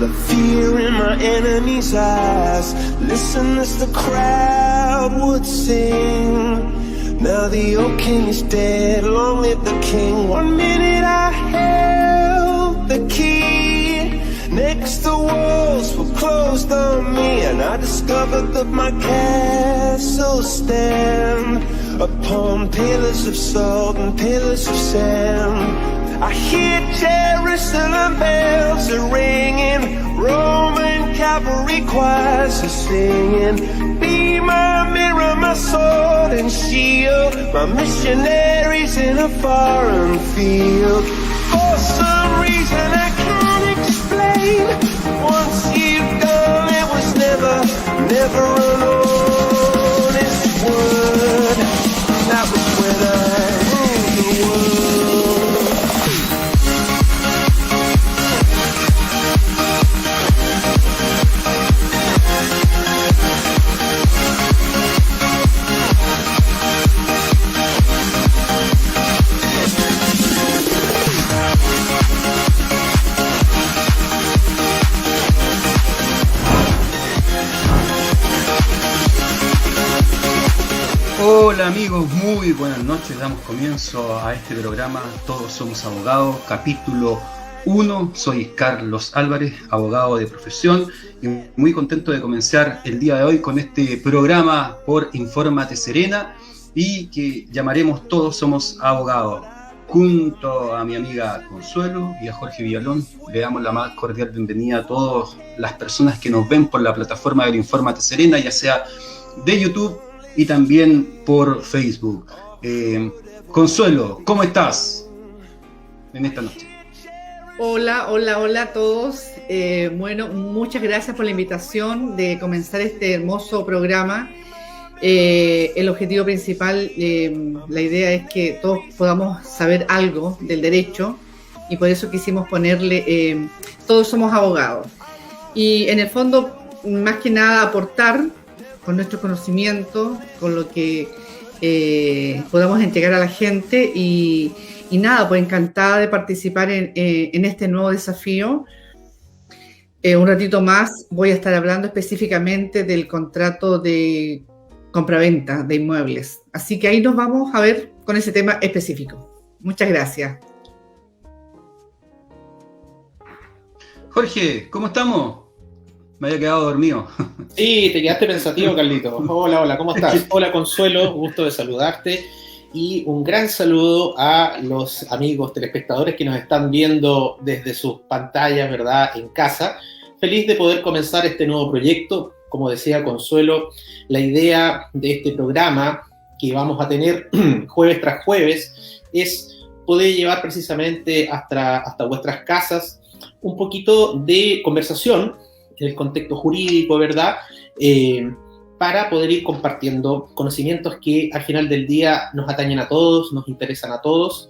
the fear in my enemy's eyes. Listen as the crowd would sing. Now the old king is dead, long live the king. 1 minute I held the key. Next the walls were closed on me, and I discovered that my castle stand upon pillars of salt and pillars of sand. I hear Jerusalem bells are ringing, Roman cavalry choirs are singing. Be my mirror, my sword and shield, my missionaries in a foreign field. For some reason I can't explain, once you've gone it was never an honest word. That was when I ruled the world. Hola amigos, muy buenas noches. Damos comienzo a este programa Todos Somos Abogados, capítulo 1. Soy Carlos Álvarez, abogado de profesión, y muy contento de comenzar el día de hoy con este programa por Infórmate Serena y que llamaremos Todos Somos Abogados. Junto a mi amiga Consuelo y a Jorge Villalón, le damos la más cordial bienvenida a todas las personas que nos ven por la plataforma del Infórmate Serena, ya sea de YouTube y también por Facebook. Consuelo, ¿cómo estás en esta noche? Hola a todos. Bueno, muchas gracias por la invitación de comenzar este hermoso programa. El objetivo principal, la idea es que todos podamos saber algo del derecho y por eso quisimos ponerle Todos Somos Abogados. Y en el fondo, más que nada, aportar con nuestro conocimiento, con lo que podamos entregar a la gente y nada, pues encantada de participar en este nuevo desafío. Un ratito más voy a estar hablando específicamente del contrato de compraventa de inmuebles. Así que ahí nos vamos a ver con ese tema específico. Muchas gracias. Jorge, ¿cómo estamos? Me había quedado dormido. Sí, te quedaste pensativo, Carlito. Hola, ¿cómo estás? Hola, Consuelo, gusto de saludarte. Y un gran saludo a los amigos telespectadores que nos están viendo desde sus pantallas, ¿verdad?, en casa. Feliz de poder comenzar este nuevo proyecto. Como decía Consuelo, la idea de este programa que vamos a tener jueves tras jueves es poder llevar precisamente hasta vuestras casas un poquito de conversación en el contexto jurídico, ¿verdad? Para poder ir compartiendo conocimientos que al final del día nos atañen a todos, nos interesan a todos,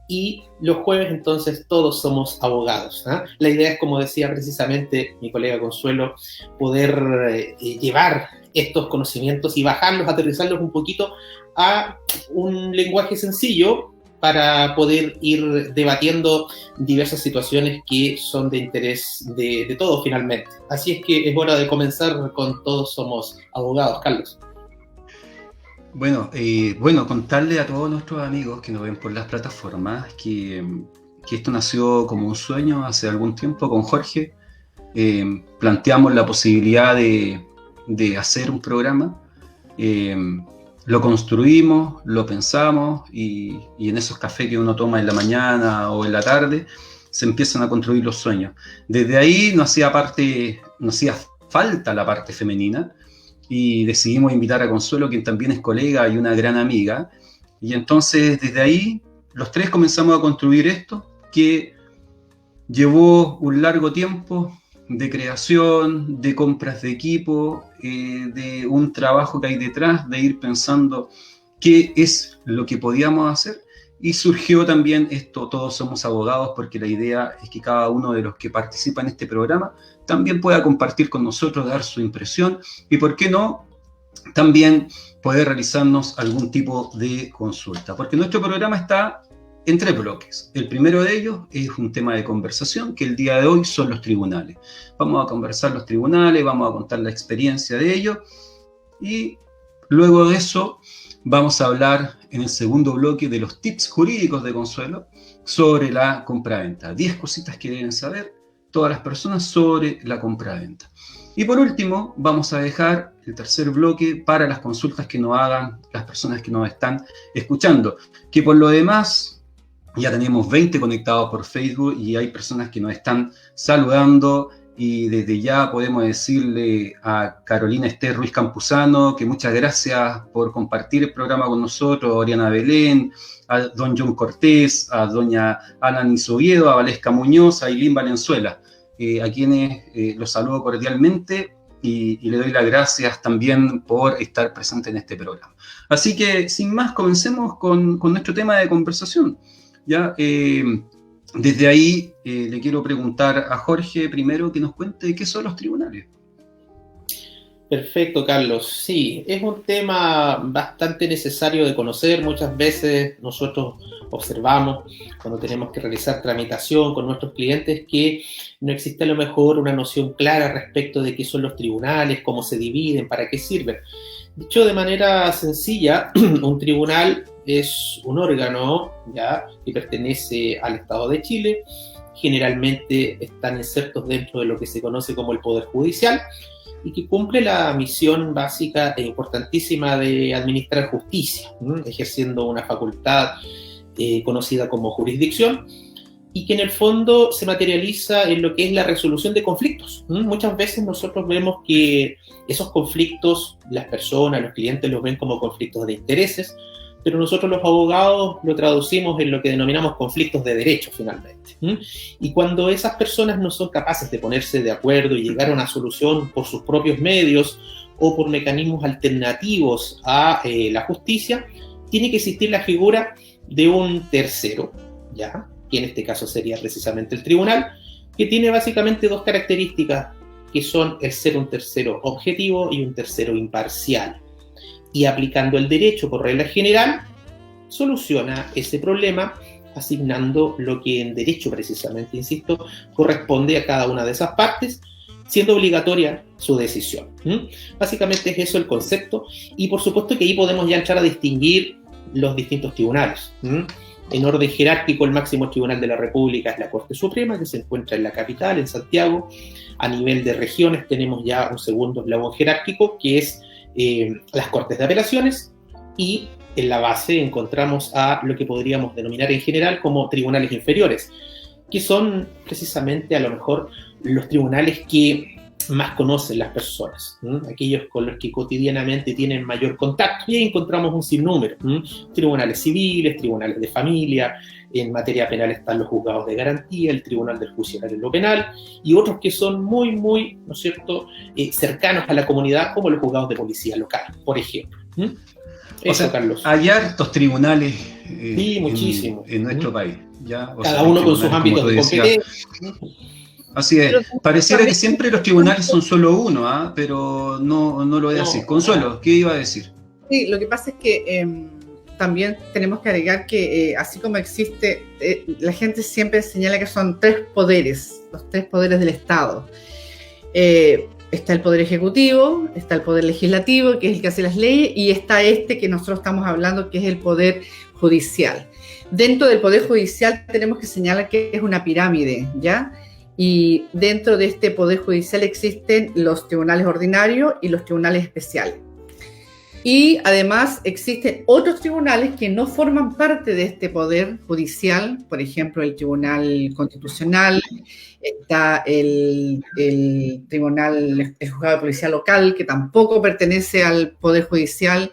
y los jueves entonces todos somos abogados, ¿eh? La idea es, como decía precisamente mi colega Consuelo, poder llevar estos conocimientos y bajarlos, aterrizarlos un poquito a un lenguaje sencillo para poder ir debatiendo diversas situaciones que son de interés de todos finalmente. Así es que es hora de comenzar con Todos Somos Abogados, Carlos. Bueno, contarle a todos nuestros amigos que nos ven por las plataformas que esto nació como un sueño hace algún tiempo con Jorge. Planteamos la posibilidad de hacer un programa. Lo construimos, lo pensamos y en esos cafés que uno toma en la mañana o en la tarde se empiezan a construir los sueños. Desde ahí nos hacía falta la parte femenina y decidimos invitar a Consuelo, quien también es colega y una gran amiga. Y entonces desde ahí los tres comenzamos a construir esto que llevó un largo tiempo de creación, de compras de equipo, de un trabajo que hay detrás, de ir pensando qué es lo que podíamos hacer. Y surgió también esto, Todos Somos Abogados, porque la idea es que cada uno de los que participa en este programa también pueda compartir con nosotros, dar su impresión y, ¿por qué no?, también poder realizarnos algún tipo de consulta. Porque nuestro programa está en 3 bloques. El primero de ellos es un tema de conversación, que el día de hoy son los tribunales. Vamos a conversar los tribunales, vamos a contar la experiencia de ellos, y luego de eso vamos a hablar en el segundo bloque de los tips jurídicos de Consuelo sobre la compraventa. 10 cositas que deben saber todas las personas sobre la compraventa. Y por último, vamos a dejar el tercer bloque para las consultas que nos hagan las personas que nos están escuchando, que por lo demás ya tenemos 20 conectados por Facebook y hay personas que nos están saludando, y desde ya podemos decirle a Carolina Esther Ruiz Campuzano que muchas gracias por compartir el programa con nosotros, a Oriana Belén, a don John Cortés, a doña Alan Isoviedo, a Valesca Muñoz, a Ailín Valenzuela, a quienes los saludo cordialmente y le doy las gracias también por estar presente en este programa. Así que, sin más, comencemos con nuestro tema de conversación. ¿Ya? Desde ahí le quiero preguntar a Jorge primero que nos cuente qué son los tribunales. Perfecto, Carlos. Sí, es un tema bastante necesario de conocer. Muchas veces nosotros observamos cuando tenemos que realizar tramitación con nuestros clientes que no existe a lo mejor una noción clara respecto de qué son los tribunales, cómo se dividen, para qué sirven. Dicho de manera sencilla, un tribunal es un órgano, ¿ya?, que pertenece al Estado de Chile. Generalmente están insertos dentro de lo que se conoce como el Poder Judicial y que cumple la misión básica e importantísima de administrar justicia, ejerciendo una facultad conocida como jurisdicción, y que en el fondo se materializa en lo que es la resolución de conflictos. Muchas veces nosotros vemos que esos conflictos, las personas, los clientes los ven como conflictos de intereses, pero nosotros los abogados lo traducimos en lo que denominamos conflictos de derecho finalmente. Y cuando esas personas no son capaces de ponerse de acuerdo y llegar a una solución por sus propios medios o por mecanismos alternativos a la justicia, tiene que existir la figura de un tercero, ¿ya?, que en este caso sería precisamente el tribunal, que tiene básicamente 2 características, que son el ser un tercero objetivo y un tercero imparcial. Y aplicando el derecho por regla general, soluciona ese problema asignando lo que en derecho precisamente, insisto, corresponde a cada una de esas partes, siendo obligatoria su decisión. Básicamente es eso el concepto, y por supuesto que ahí podemos ya entrar a distinguir los distintos tribunales. En orden jerárquico, el máximo tribunal de la República es la Corte Suprema, que se encuentra en la capital, en Santiago. A nivel de regiones tenemos ya un segundo eslabón jerárquico, que es las Cortes de Apelaciones, y en la base encontramos a lo que podríamos denominar en general como tribunales inferiores, que son precisamente a lo mejor los tribunales que más conocen las personas, aquellos con los que cotidianamente tienen mayor contacto, y ahí encontramos un sinnúmero, tribunales civiles, tribunales de familia, en materia penal están los juzgados de garantía, el tribunal del juicio en lo penal, y otros que son muy, muy, ¿no es cierto?, cercanos a la comunidad, como los juzgados de policía local, por ejemplo. Eso, o sea, Carlos. Hay hartos tribunales Sí, muchísimo. en nuestro país. ¿Ya? O Cada sea, uno con sus ámbitos de competencia. Así es. Pareciera que siempre los tribunales son solo uno, pero no lo es así. Consuelo, ¿qué iba a decir? Sí, lo que pasa es que también tenemos que agregar que así como existe, la gente siempre señala que son 3 poderes, los 3 poderes del Estado. Está el Poder Ejecutivo, está el Poder Legislativo, que es el que hace las leyes, y está este que nosotros estamos hablando, que es el Poder Judicial. Dentro del Poder Judicial tenemos que señalar que es una pirámide, ¿ya? Y dentro de este Poder Judicial existen los tribunales ordinarios y los tribunales especiales. Y además existen otros tribunales que no forman parte de este Poder Judicial, por ejemplo, el Tribunal Constitucional, está el Tribunal, el Juzgado de Policía Local, que tampoco pertenece al Poder Judicial,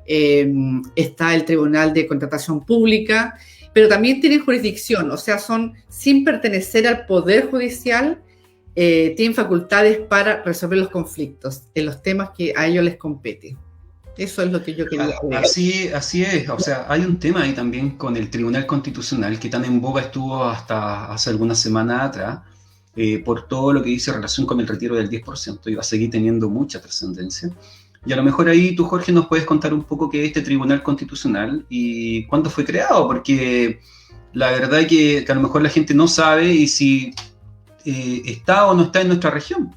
está el Tribunal de Contratación Pública, pero también tienen jurisdicción, o sea, son, sin pertenecer al Poder Judicial, tienen facultades para resolver los conflictos en los temas que a ellos les compete. Eso es lo que yo quería decir. Así es, o sea, hay un tema ahí también con el Tribunal Constitucional que tan en boga estuvo hasta hace algunas semanas atrás, por todo lo que dice en relación con el retiro del 10%, y va a seguir teniendo mucha trascendencia. Y a lo mejor ahí tú, Jorge, nos puedes contar un poco qué es este Tribunal Constitucional y cuándo fue creado, porque la verdad que a lo mejor la gente no sabe y si está o no está en nuestra región.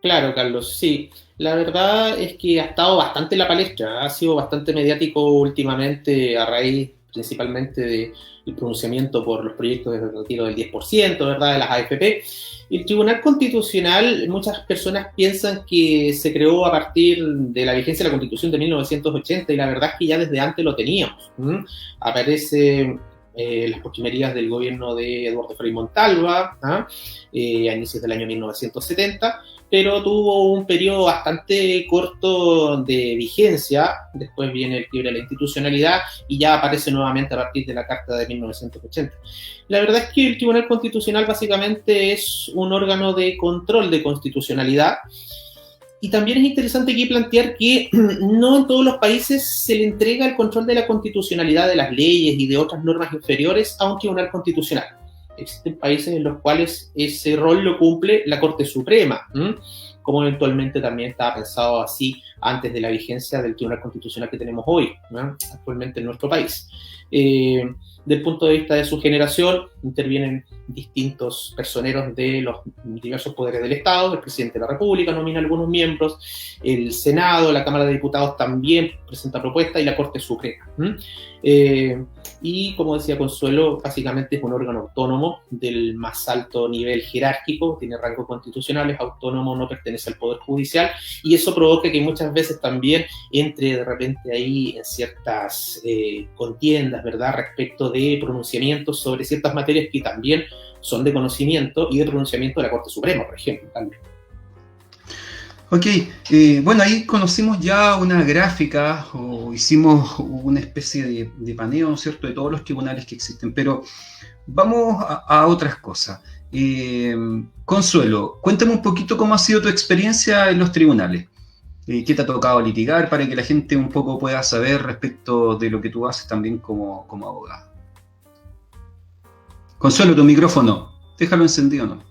Claro, Carlos, sí. La verdad es que ha estado bastante en la palestra, ha sido bastante mediático últimamente a raíz principalmente del pronunciamiento por los proyectos de retiro del 10%, ¿verdad?, de las AFP. El Tribunal Constitucional, muchas personas piensan que se creó a partir de la vigencia de la Constitución de 1980 y la verdad es que ya desde antes lo teníamos. Aparece las postrimerías del gobierno de Eduardo Frei Montalva, a inicios del año 1970, pero tuvo un periodo bastante corto de vigencia, después viene el quiebre de la institucionalidad y ya aparece nuevamente a partir de la Carta de 1980. La verdad es que el Tribunal Constitucional básicamente es un órgano de control de constitucionalidad. Y también es interesante aquí plantear que no en todos los países se le entrega el control de la constitucionalidad de las leyes y de otras normas inferiores a un tribunal constitucional. Existen países en los cuales ese rol lo cumple la Corte Suprema, como eventualmente también estaba pensado así antes de la vigencia del Tribunal Constitucional que tenemos hoy, actualmente en nuestro país. Del punto de vista de su generación, intervienen distintos personeros de los diversos poderes del Estado, el presidente de la República nomina algunos miembros, el Senado, la Cámara de Diputados también presenta propuestas y la Corte Suprema. Y como decía Consuelo, básicamente es un órgano autónomo del más alto nivel jerárquico, tiene rango constitucional, es autónomo, no pertenece al Poder Judicial, y eso provoca que muchas veces también entre de repente ahí en ciertas contiendas, ¿verdad?, respecto de pronunciamientos sobre ciertas materias que también son de conocimiento y de pronunciamiento de la Corte Suprema, por ejemplo, también. Ok, bueno, ahí conocimos ya una gráfica o hicimos una especie de paneo, ¿no es cierto?, de todos los tribunales que existen, pero vamos a otras cosas. Consuelo, cuéntame un poquito cómo ha sido tu experiencia en los tribunales. ¿Qué te ha tocado litigar para que la gente un poco pueda saber respecto de lo que tú haces también como abogado? Consuelo, tu micrófono, déjalo encendido, ¿no?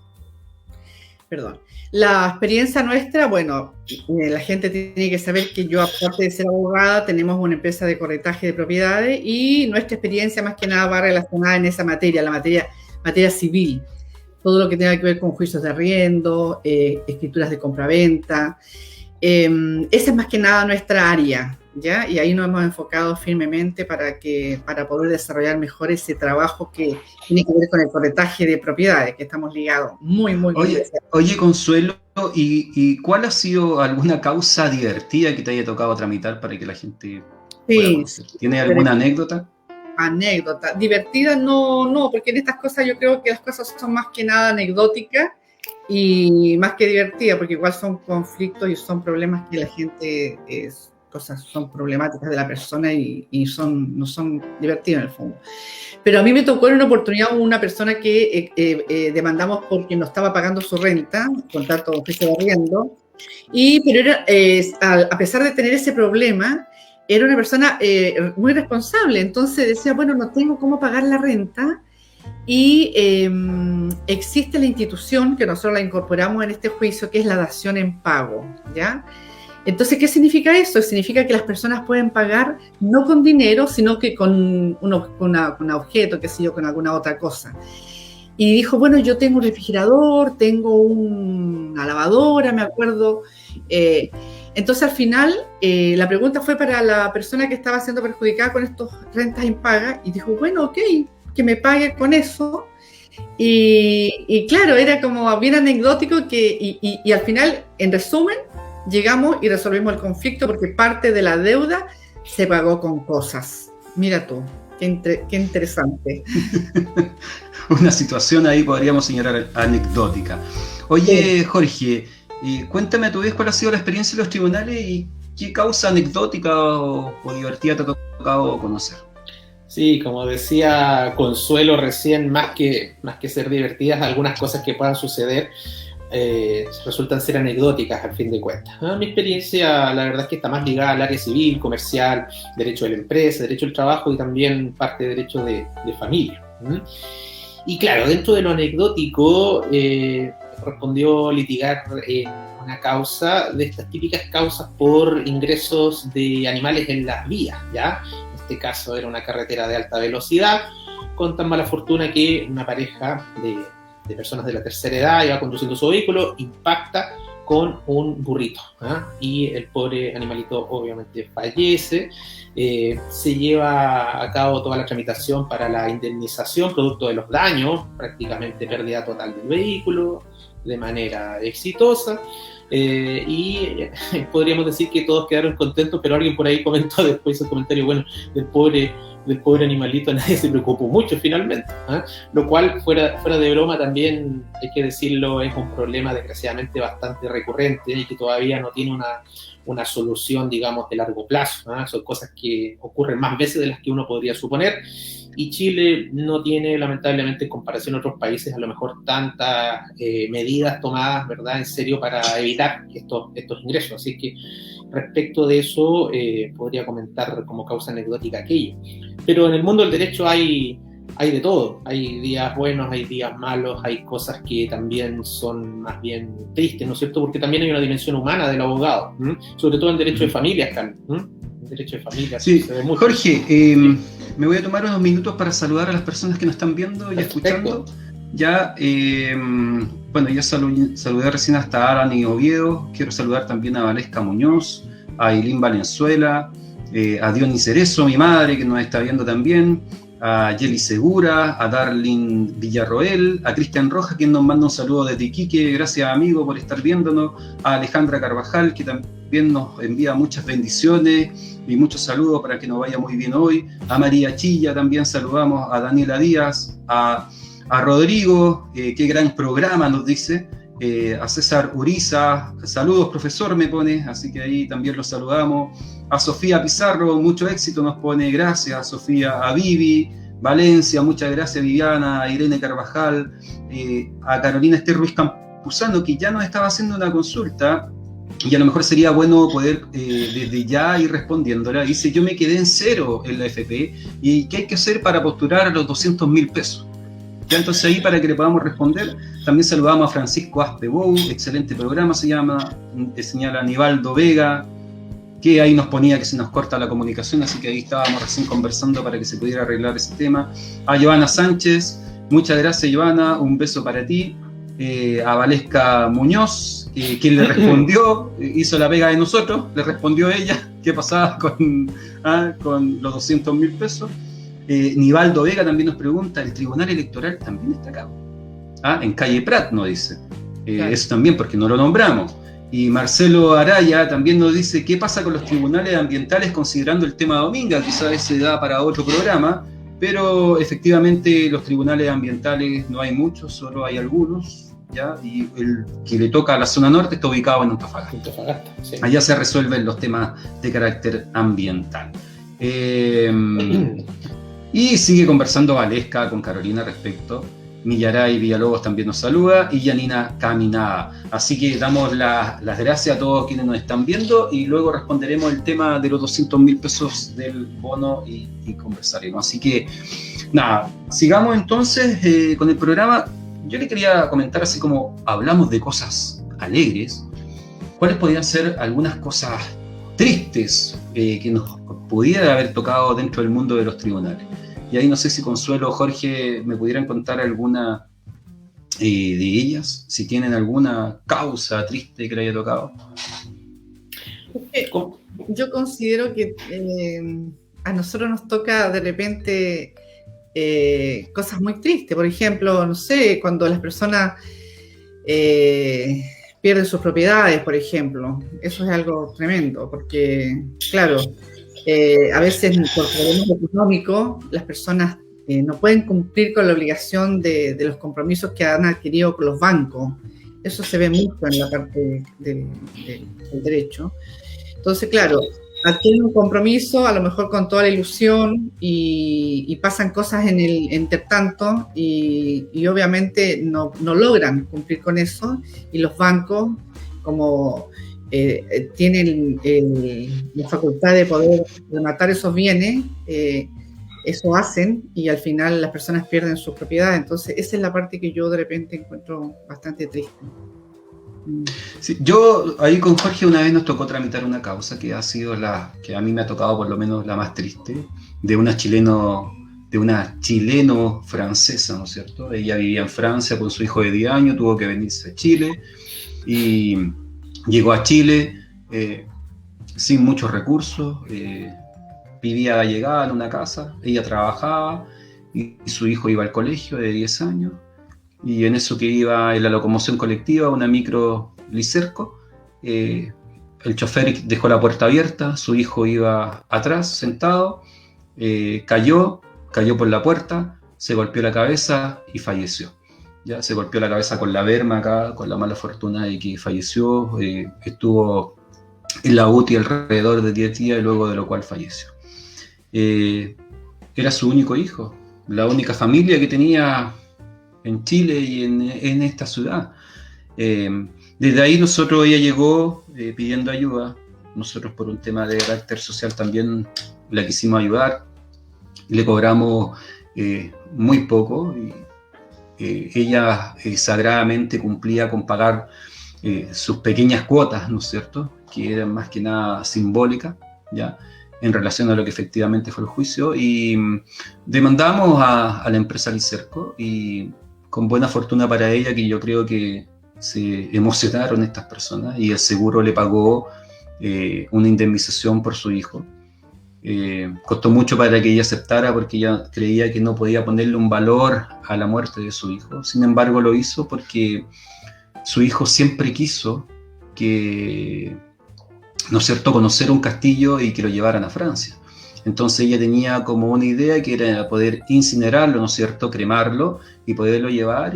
Perdón. La experiencia nuestra, bueno, la gente tiene que saber que yo, aparte de ser abogada, tenemos una empresa de corretaje de propiedades y nuestra experiencia más que nada va relacionada en esa materia, la materia civil. Todo lo que tenga que ver con juicios de arriendo, escrituras de compraventa. Esa es más que nada nuestra área, ¿ya? Y ahí nos hemos enfocado firmemente para poder desarrollar mejor ese trabajo que tiene que ver con el corretaje de propiedades, que estamos ligados muy bien. Oye, Consuelo, ¿y cuál ha sido alguna causa divertida que te haya tocado tramitar para que la gente pueda conocer? ¿Tiene alguna anécdota? Anécdota. Divertida no, porque en estas cosas yo creo que las cosas son más que nada anecdóticas y más que divertidas, porque igual son conflictos y son problemas que la gente son problemáticas de la persona y no son divertidas en el fondo. Pero a mí me tocó en una oportunidad una persona que demandamos porque no estaba pagando su renta, contrato de juicio de arriendo, pero era, a pesar de tener ese problema, era una persona muy responsable, entonces decía, bueno, no tengo cómo pagar la renta y existe la institución que nosotros la incorporamos en este juicio, que es la dación en pago, ¿ya? Entonces, ¿qué significa eso? Significa que las personas pueden pagar no con dinero, sino que con un objeto, qué sé yo, con alguna otra cosa. Y dijo, bueno, yo tengo un refrigerador, tengo una lavadora, me acuerdo. Entonces, al final, la pregunta fue para la persona que estaba siendo perjudicada con estos rentas impagas y dijo, bueno, ok, que me pague con eso. Y claro, era como bien anecdótico y al final, en resumen, llegamos y resolvimos el conflicto porque parte de la deuda se pagó con cosas. Mira tú, qué interesante. Una situación ahí podríamos señalar anecdótica. Oye, Jorge, cuéntame a tu vez cuál ha sido la experiencia en los tribunales y qué causa anecdótica o divertida te ha tocado conocer. Sí, como decía Consuelo recién, más que ser divertidas, algunas cosas que puedan suceder resultan ser anecdóticas al fin de cuentas. Mi experiencia, la verdad es que está más ligada al área civil, comercial, derecho de la empresa, derecho del trabajo y también parte de derecho de familia. Y claro, dentro de lo anecdótico, respondió litigar una causa de estas típicas causas por ingresos de animales en las vías, ¿ya? En este caso era una carretera de alta velocidad, con tan mala fortuna que una pareja de personas de la tercera edad iba conduciendo su vehículo, impacta con un burrito, y el pobre animalito obviamente fallece. Se lleva a cabo toda la tramitación para la indemnización producto de los daños, prácticamente pérdida total del vehículo, de manera exitosa, y podríamos decir que todos quedaron contentos, pero alguien por ahí comentó después el comentario, bueno, del pobre animalito nadie se preocupó mucho finalmente, lo cual fuera de broma también hay que decirlo, es un problema desgraciadamente bastante recurrente y que todavía no tiene una solución, digamos, de largo plazo, son cosas que ocurren más veces de las que uno podría suponer, y Chile no tiene, lamentablemente, en comparación a otros países, a lo mejor tantas medidas tomadas, ¿verdad?, en serio para evitar estos ingresos. Así que respecto de eso podría comentar como causa anecdótica aquello. Pero en el mundo del derecho hay de todo, hay días buenos, hay días malos, hay cosas que también son más bien tristes, ¿no es cierto? Porque también hay una dimensión humana del abogado, sobre todo en derecho de familia, Carlos. En derecho de familia. Sí, se ve mucho. Jorge, me voy a tomar unos minutos para saludar a las personas que nos están viendo y escuchando. Ya, bueno, ya saludé recién hasta Alan y Oviedo. Quiero saludar también a Valesca Muñoz, a Ailín Valenzuela, a Diony Cerezo, mi madre, que nos está viendo también, a Yeli Segura, a Darlene Villarroel, a Cristian Rojas, quien nos manda un saludo desde Iquique, gracias amigo por estar viéndonos, a Alejandra Carvajal, que también nos envía muchas bendiciones y muchos saludos para que nos vaya muy bien hoy, a María Chilla también saludamos, a Daniela Díaz, a Rodrigo, qué gran programa nos dice, a César Uriza, saludos profesor me pone, así que ahí también los saludamos, a Sofía Pizarro, mucho éxito nos pone, gracias Sofía, a Vivi Valencia, muchas gracias Viviana, a Irene Carvajal, a Carolina Esther Ruiz Campuzano, que ya nos estaba haciendo una consulta, y a lo mejor sería bueno poder desde ya ir respondiéndola. Dice, yo me quedé en cero en la FP, y ¿qué hay que hacer para postular a los 200.000 pesos? Ya, entonces ahí para que le podamos responder, también saludamos a Francisco Aspebou, excelente programa se llama, señala Aníbaldo Vega, que ahí nos ponía que se nos corta la comunicación, así que ahí estábamos recién conversando para que se pudiera arreglar ese tema. A Joana Sánchez, muchas gracias Joana, un beso para ti. A Valesca Muñoz, quien le respondió, hizo la pega de nosotros, le respondió ella qué pasaba con los 200.000 pesos. Nivaldo Vega también nos pregunta, ¿el Tribunal Electoral también está acá? En Calle Prat nos dice, claro. Eso también porque no lo nombramos. Y Marcelo Araya también nos dice, ¿qué pasa con los tribunales ambientales considerando el tema Dominga? Quizás se da para otro programa, pero efectivamente los tribunales ambientales no hay muchos, solo hay algunos, ¿ya? Y el que le toca a la zona norte está ubicado en Antofagasta. Sí. Allá se resuelven los temas de carácter ambiental. Y sigue conversando Valesca con Carolina respecto. Millaray Villalobos también nos saluda y Yanina Caminada. Así que damos las gracias a todos quienes nos están viendo y luego responderemos el tema de los 200.000 pesos del bono y conversaremos. Así que nada, sigamos entonces con el programa. Yo le quería comentar, así como hablamos de cosas alegres, ¿cuáles podrían ser algunas cosas tristes que nos pudiera haber tocado dentro del mundo de los tribunales? Y ahí no sé si Consuelo o Jorge me pudieran contar alguna de ellas, si tienen alguna causa triste que le haya tocado. Yo considero que a nosotros nos toca de repente cosas muy tristes. Por ejemplo, no sé, cuando las personas pierden sus propiedades, por ejemplo. Eso es algo tremendo, porque, claro, a veces por problemas económicos las personas no pueden cumplir con la obligación de los compromisos que han adquirido con los bancos. Eso se ve mucho en la parte del derecho. Entonces, claro, adquieren un compromiso, a lo mejor con toda la ilusión, y pasan cosas en el entretanto, y obviamente no logran cumplir con eso, y los bancos, como tienen la facultad de poder rematar esos bienes, eso hacen y al final las personas pierden sus propiedades. Entonces esa es la parte que yo de repente encuentro bastante triste. Sí, yo ahí con Jorge una vez nos tocó tramitar una causa que ha sido la que a mí me ha tocado por lo menos la más triste, de una chileno-francesa, ¿no es cierto? Ella vivía en Francia con su hijo de 10 años, tuvo que venirse a Chile y llegó a Chile sin muchos recursos, vivía allegada en una casa, ella trabajaba y su hijo iba al colegio de 10 años. Y en eso que iba en la locomoción colectiva, una micro Liserco, el chofer dejó la puerta abierta, su hijo iba atrás, sentado, cayó por la puerta, se golpeó la cabeza y falleció. Ya se golpeó la cabeza con la berma acá, con la mala fortuna de que falleció, estuvo en la UTI alrededor de 10 días y luego de lo cual falleció. Era su único hijo, la única familia que tenía en Chile y en esta ciudad. Desde ahí ella llegó pidiendo ayuda. Nosotros por un tema de carácter social también la quisimos ayudar. Le cobramos muy poco. Ella sagradamente cumplía con pagar sus pequeñas cuotas, ¿no es cierto? Que eran más que nada simbólicas, ¿ya? En relación a lo que efectivamente fue el juicio. Y demandamos a la empresa Liserco y con buena fortuna para ella, que yo creo que se emocionaron estas personas y el seguro le pagó una indemnización por su hijo. Costó mucho para que ella aceptara porque ella creía que no podía ponerle un valor a la muerte de su hijo. Sin embargo, lo hizo porque su hijo siempre quiso que, ¿no es cierto?, conocer un castillo y que lo llevaran a Francia. Entonces ella tenía como una idea que era poder incinerarlo, ¿no es cierto?, cremarlo y poderlo llevar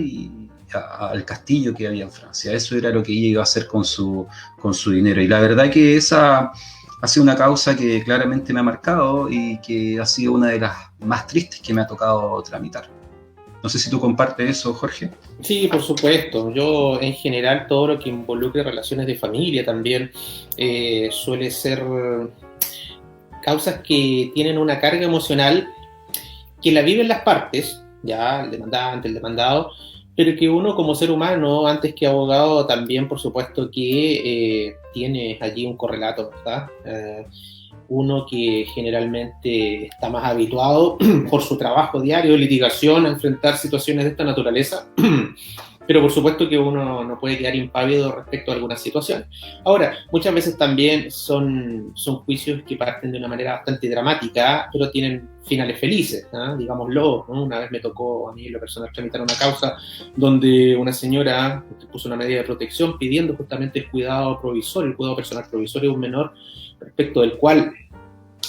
al castillo que había en Francia. Eso era lo que ella iba a hacer con su dinero. Y la verdad que esa ha sido una causa que claramente me ha marcado y que ha sido una de las más tristes que me ha tocado tramitar. No sé si tú compartes eso, Jorge. Sí, por supuesto. Yo, en general, todo lo que involucre relaciones de familia también suele ser causas que tienen una carga emocional que la viven las partes, ya el demandante, el demandado, pero que uno como ser humano, antes que abogado, también por supuesto que tiene allí un correlato, ¿verdad? Uno que generalmente está más habituado por su trabajo diario de litigación a enfrentar situaciones de esta naturaleza, pero por supuesto que uno no puede quedar impávido respecto a algunas situaciones. Ahora, muchas veces también son juicios que parten de una manera bastante dramática, pero tienen finales felices, ¿no? Digámoslo, ¿no? Una vez me tocó a mí en lo personal tramitar una causa donde una señora puso una medida de protección pidiendo justamente el cuidado provisorio, el cuidado personal provisorio de un menor respecto del cual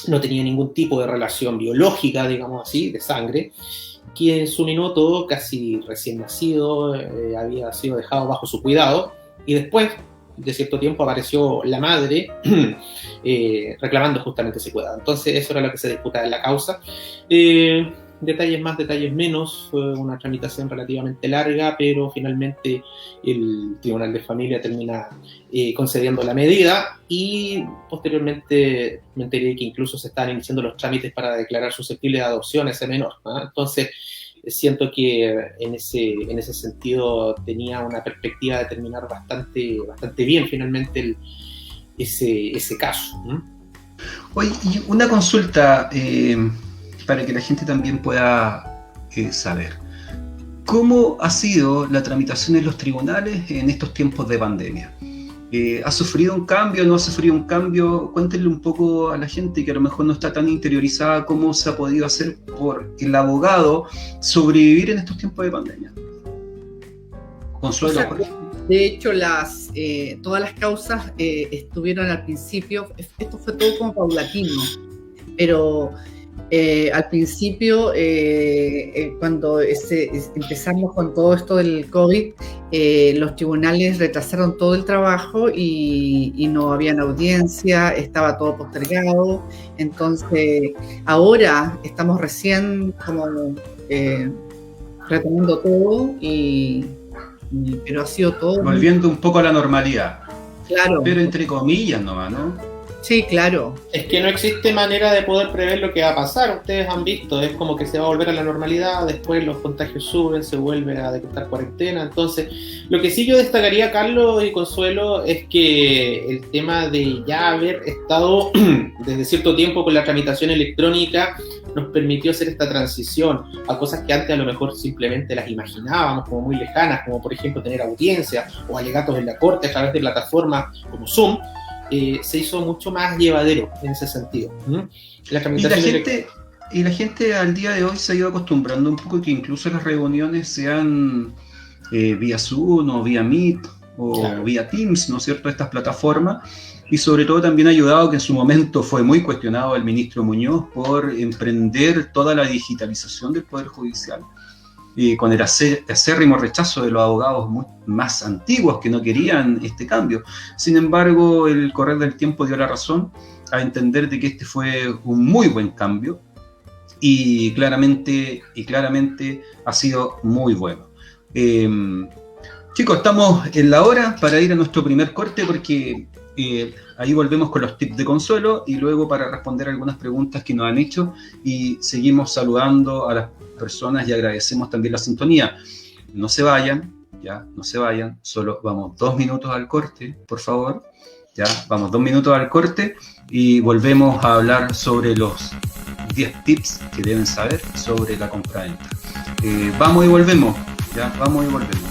no tenía ningún tipo de relación biológica, digamos así, de sangre, que en su minuto, casi recién nacido, había sido dejado bajo su cuidado, y después de cierto tiempo apareció la madre reclamando justamente ese cuidado. Entonces eso era lo que se disputaba en la causa. Detalles más, detalles menos, fue una tramitación relativamente larga, pero finalmente el Tribunal de Familia termina concediendo la medida y posteriormente me enteré que incluso se estaban iniciando los trámites para declarar susceptible de adopción a ese menor, ¿no? Entonces siento que en ese sentido tenía una perspectiva de terminar bastante bien finalmente ese caso, ¿no? Oye, y una consulta para que la gente también pueda saber. ¿Cómo ha sido la tramitación en los tribunales en estos tiempos de pandemia? ¿Ha sufrido un cambio? ¿No ha sufrido un cambio? Cuéntenle un poco a la gente que a lo mejor no está tan interiorizada cómo se ha podido hacer por el abogado sobrevivir en estos tiempos de pandemia. Consuelo, por ejemplo. De hecho, todas las causas estuvieron al principio, esto fue todo como paulatino, pero al principio, cuando empezamos con todo esto del COVID, los tribunales retrasaron todo el trabajo y no habían audiencia, estaba todo postergado. Entonces, ahora estamos recién como retomando todo, pero ha sido todo... Volviendo un poco a la normalidad. Claro. Pero entre comillas nomás, ¿no? Sí, claro. Es que no existe manera de poder prever lo que va a pasar. Ustedes han visto, es como que se va a volver a la normalidad, después los contagios suben, se vuelve a decretar cuarentena. Entonces, lo que sí yo destacaría, Carlos y Consuelo, es que el tema de ya haber estado desde cierto tiempo con la tramitación electrónica nos permitió hacer esta transición a cosas que antes a lo mejor simplemente las imaginábamos como muy lejanas, como por ejemplo tener audiencias o alegatos en la corte a través de plataformas como Zoom. Se hizo mucho más llevadero en ese sentido. Y la gente al día de hoy se ha ido acostumbrando un poco que incluso las reuniones sean vía Zoom o vía Meet o claro, vía Teams, ¿no es cierto?, estas plataformas, y sobre todo también ha ayudado que en su momento fue muy cuestionado el ministro Muñoz por emprender toda la digitalización del Poder Judicial, con el acérrimo rechazo de los abogados más antiguos que no querían este cambio. Sin embargo, el correr del tiempo dio la razón a entender de que este fue un muy buen cambio y claramente ha sido muy bueno. Chicos, estamos en la hora para ir a nuestro primer corte porque ahí volvemos con los tips de Consuelo y luego para responder algunas preguntas que nos han hecho y seguimos saludando a las personas y agradecemos también la sintonía. No se vayan, solo vamos 2 minutos al corte, por favor. Ya, vamos 2 minutos al corte y volvemos a hablar sobre los 10 tips que deben saber sobre la compraventa. Vamos y volvemos, vamos y volvemos.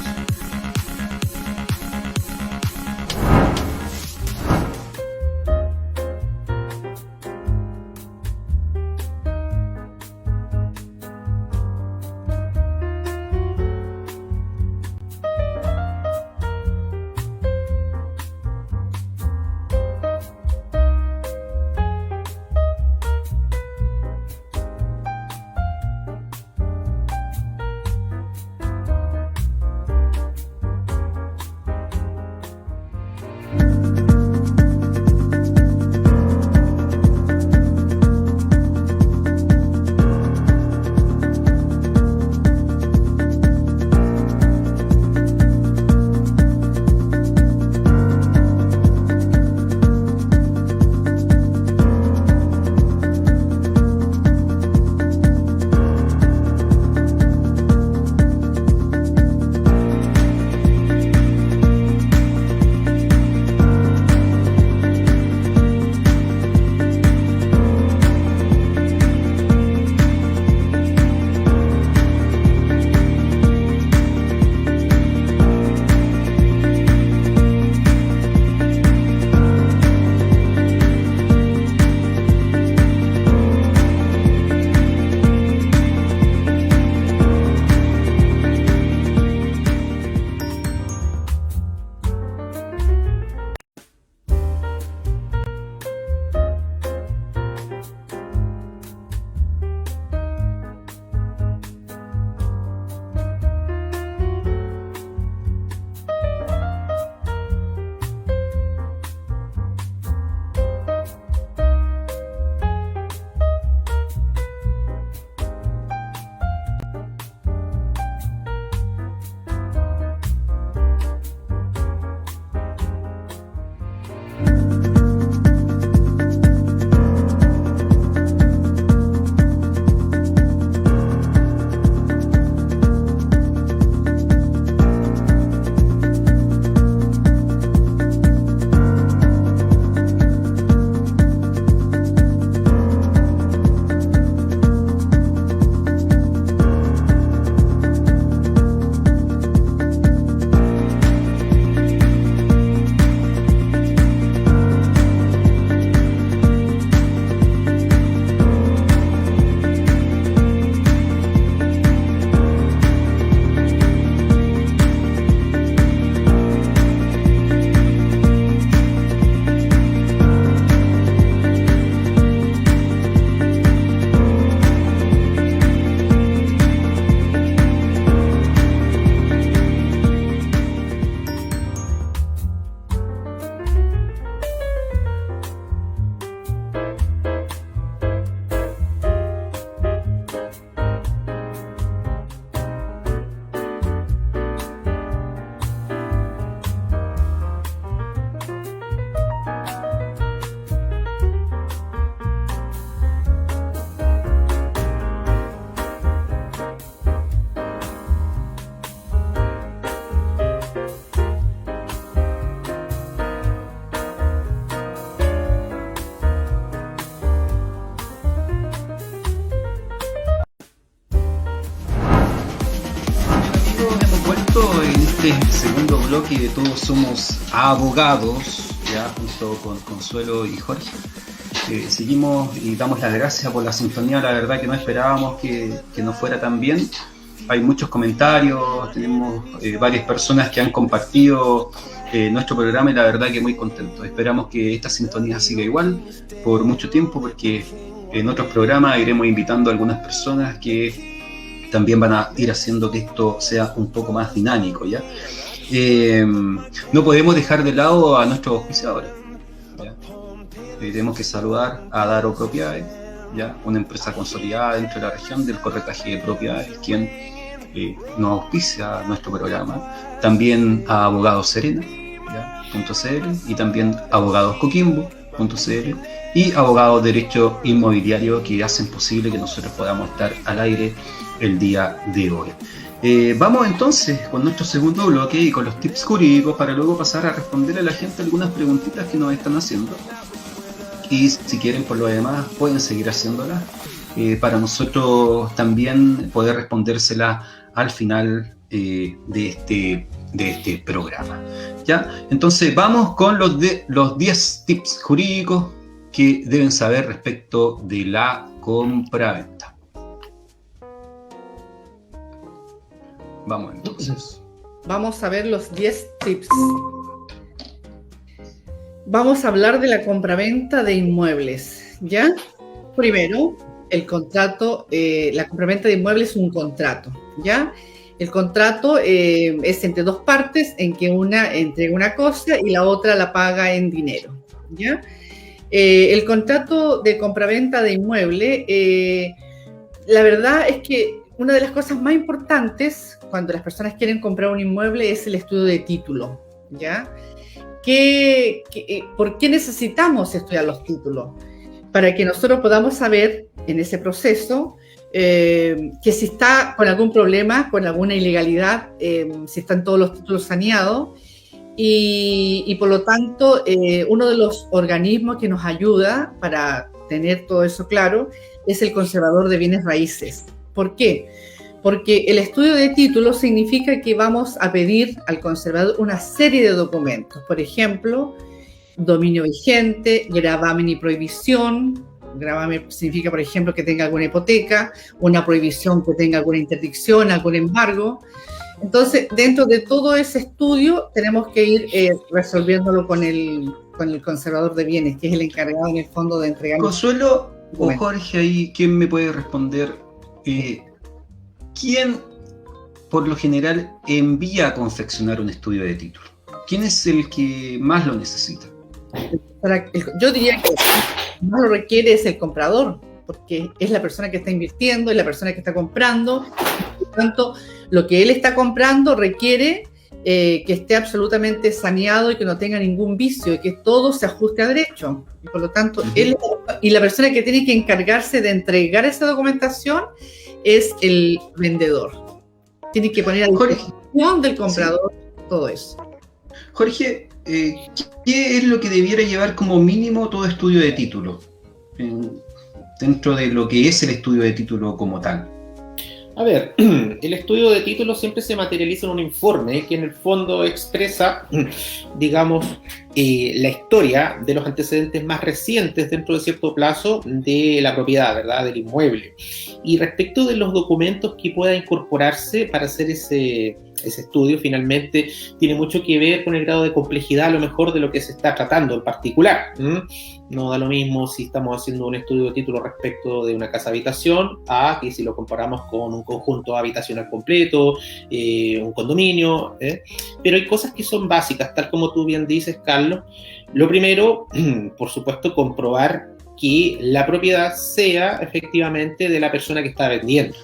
bloque de Todos Somos Abogados, ya junto con Consuelo y Jorge. Seguimos y damos las gracias por la sintonía. La verdad que no esperábamos que nos fuera tan bien. Hay muchos comentarios, tenemos varias personas que han compartido nuestro programa y la verdad que muy contentos. Esperamos que esta sintonía siga igual por mucho tiempo, porque en otros programas iremos invitando a algunas personas que también van a ir haciendo que esto sea un poco más dinámico, ¿ya? No podemos dejar de lado a nuestros auspiciadores, ¿ya? Tenemos que saludar a Daro Propiedades, ¿ya? Una empresa consolidada dentro de la región del corretaje de propiedades, quien nos auspicia nuestro programa. También a Abogados Serena, ¿ya? .cl, y también Abogados Coquimbo.cl y Abogados Derecho Inmobiliario, que hacen posible que nosotros podamos estar al aire el día de hoy. Vamos entonces con nuestro segundo bloque y con los tips jurídicos para luego pasar a responder a la gente algunas preguntitas que nos están haciendo. Y si quieren, por lo demás, pueden seguir haciéndolas para nosotros también poder respondérselas al final de este programa, ¿ya? Entonces vamos con los 10 tips jurídicos que deben saber respecto de la compraventa. Vamos entonces. Vamos a ver los 10 tips. Vamos a hablar de la compraventa de inmuebles, ¿ya? Primero, el contrato, la compraventa de inmuebles es un contrato, ¿ya? El contrato es entre dos partes en que una entrega una cosa y la otra la paga en dinero, ¿ya? El contrato de compraventa de inmueble, la verdad es que una de las cosas más importantes cuando las personas quieren comprar un inmueble es el estudio de título, ¿ya? ¿Por qué necesitamos estudiar los títulos? Para que nosotros podamos saber en ese proceso que si está con algún problema, con alguna ilegalidad, si están todos los títulos saneados y por lo tanto uno de los organismos que nos ayuda para tener todo eso claro es el conservador de bienes raíces. ¿Por qué? Porque el estudio de títulos significa que vamos a pedir al conservador una serie de documentos. Por ejemplo, dominio vigente, gravamen y prohibición. Gravamen significa, por ejemplo, que tenga alguna hipoteca, una prohibición que tenga alguna interdicción, algún embargo. Entonces, dentro de todo ese estudio, tenemos que ir resolviéndolo con el conservador de bienes, que es el encargado en el fondo de entregar. Consuelo o Jorge, ahí, ¿quién me puede responder? ¿Quién, por lo general, envía a confeccionar un estudio de título? ¿Quién es el que más lo necesita? Yo diría que el que más lo requiere es el comprador, porque es la persona que está invirtiendo, es la persona que está comprando. Por lo tanto, lo que él está comprando requiere que esté absolutamente saneado y que no tenga ningún vicio y que todo se ajuste a derecho. Y por lo tanto, él y la persona que tiene que encargarse de entregar esa documentación es el vendedor. Tiene que poner a disposición del comprador todo eso. Jorge, ¿qué es lo que debiera llevar como mínimo todo estudio de título? Dentro de lo que es el estudio de título como tal. A ver, el estudio de título siempre se materializa en un informe que en el fondo expresa, digamos, la historia de los antecedentes más recientes dentro de cierto plazo de la propiedad, ¿verdad?, del inmueble. Y respecto de los documentos que pueda incorporarse para hacer ese estudio, finalmente tiene mucho que ver con el grado de complejidad a lo mejor de lo que se está tratando en particular. No da lo mismo si estamos haciendo un estudio de título respecto de una casa habitación a que si lo comparamos con un conjunto habitacional completo, un condominio, pero hay cosas que son básicas, tal como tú bien dices, Carlos. Lo primero, por supuesto, comprobar que la propiedad sea efectivamente de la persona que está vendiendo,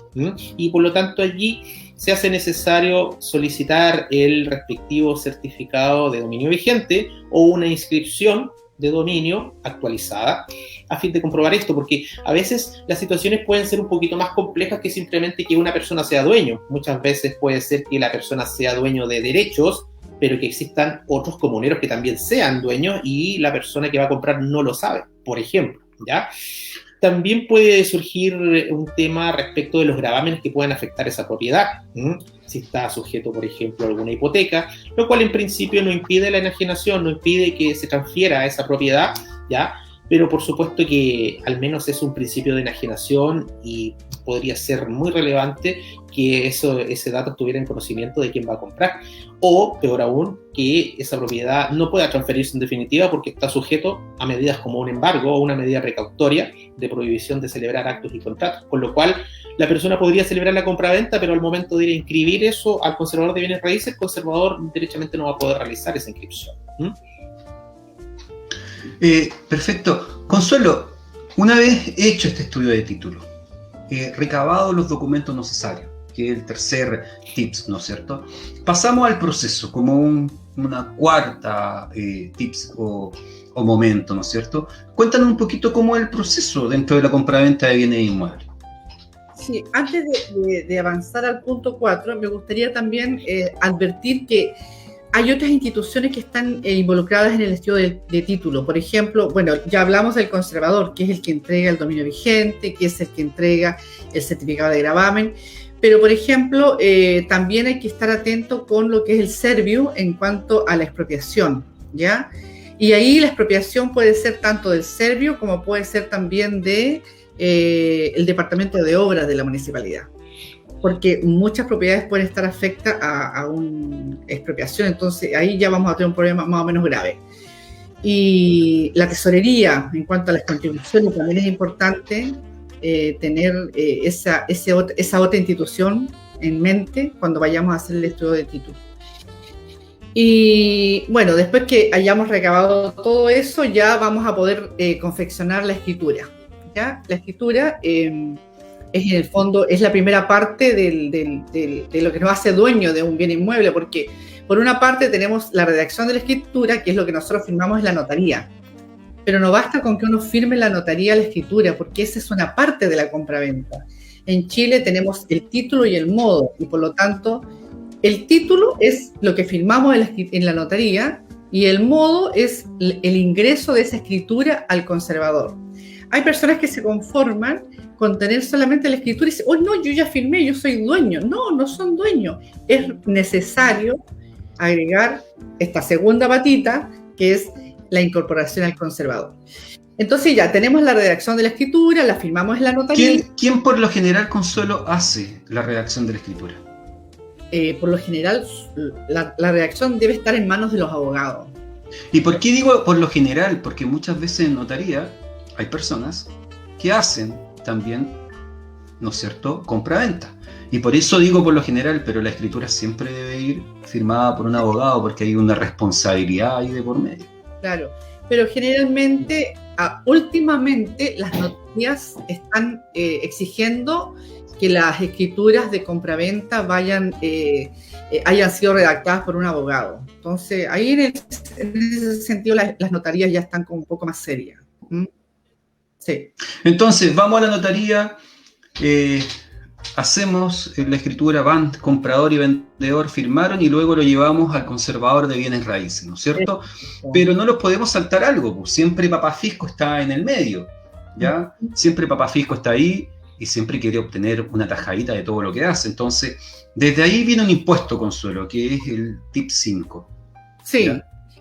y por lo tanto allí se hace necesario solicitar el respectivo certificado de dominio vigente o una inscripción de dominio actualizada a fin de comprobar esto, porque a veces las situaciones pueden ser un poquito más complejas que simplemente que una persona sea dueño. Muchas veces puede ser que la persona sea dueño de derechos, pero que existan otros comuneros que también sean dueños y la persona que va a comprar no lo sabe, por ejemplo, ¿ya? también puede surgir un tema respecto de los gravámenes que pueden afectar esa propiedad. Si está sujeto, por ejemplo, a alguna hipoteca, lo cual en principio no impide la enajenación, no impide que se transfiera a esa propiedad, ¿ya? Pero por supuesto que al menos es un principio de enajenación y podría ser muy relevante que ese dato estuviera en conocimiento de quién va a comprar. O, peor aún, que esa propiedad no pueda transferirse en definitiva porque está sujeto a medidas como un embargo o una medida precautoria de prohibición de celebrar actos y contratos. Con lo cual, la persona podría celebrar la compraventa, pero al momento de ir a inscribir eso al conservador de bienes raíces, el conservador derechamente no va a poder realizar esa inscripción. Perfecto. Consuelo, una vez hecho este estudio de título, recabado los documentos necesarios, que es el tercer tips, ¿no es cierto? Pasamos al proceso como una cuarta tips o momento, ¿no es cierto? Cuéntanos un poquito cómo es el proceso dentro de la compraventa de bienes inmuebles. Sí, antes de avanzar al punto 4, me gustaría también advertir que hay otras instituciones que están involucradas en el estudio de título. Por ejemplo, bueno, ya hablamos del conservador, que es el que entrega el dominio vigente, que es el que entrega el certificado de gravamen. Pero, por ejemplo, también hay que estar atento con lo que es el Serviu en cuanto a la expropiación, ¿ya? Y ahí la expropiación puede ser tanto del Serviu como puede ser también de el Departamento de Obras de la municipalidad. Porque muchas propiedades pueden estar afectas a una expropiación, entonces ahí ya vamos a tener un problema más o menos grave. Y la tesorería, en cuanto a las contribuciones, también es importante tener esa otra institución en mente cuando vayamos a hacer el estudio de título. Y bueno, después que hayamos recabado todo eso, ya vamos a poder confeccionar la escritura, ¿ya? La escritura es en el fondo, es la primera parte de lo que nos hace dueño de un bien inmueble, porque por una parte tenemos la redacción de la escritura, que es lo que nosotros firmamos en la notaría, pero no basta con que uno firme en la notaría la escritura, porque esa es una parte de la compraventa. En Chile tenemos el título y el modo, y por lo tanto, el título es lo que firmamos en la notaría, y el modo es el ingreso de esa escritura al conservador. Hay personas que se conforman con tener solamente la escritura y dicen, oh no, yo ya firmé, yo soy dueño. No, no son dueños. Es necesario agregar esta segunda patita, que es la incorporación al conservador. Entonces ya tenemos la redacción de la escritura, la firmamos en la notaría. ¿Quién por lo general, Consuelo, hace la redacción de la escritura? Por lo general, la redacción debe estar en manos de los abogados. ¿Y por qué digo por lo general? Porque muchas veces en notaría hay personas que hacen también, ¿no es cierto?, compraventa. Y por eso digo por lo general, pero la escritura siempre debe ir firmada por un abogado porque hay una responsabilidad ahí de por medio. Claro, pero generalmente, últimamente, las notarías están exigiendo que las escrituras de compraventa hayan sido redactadas por un abogado. Entonces, ahí en ese sentido las notarías ya están como un poco más serias. Sí. Entonces, vamos a la notaría, hacemos la escritura, van comprador y vendedor, firmaron y luego lo llevamos al conservador de bienes raíces, ¿no es cierto? Pero no nos podemos saltar algo, pues siempre Papá Fisco está en el medio, ¿ya? Siempre Papá Fisco está ahí y siempre quiere obtener una tajadita de todo lo que hace. Entonces, desde ahí viene un impuesto, Consuelo, que es el tip 5. Sí.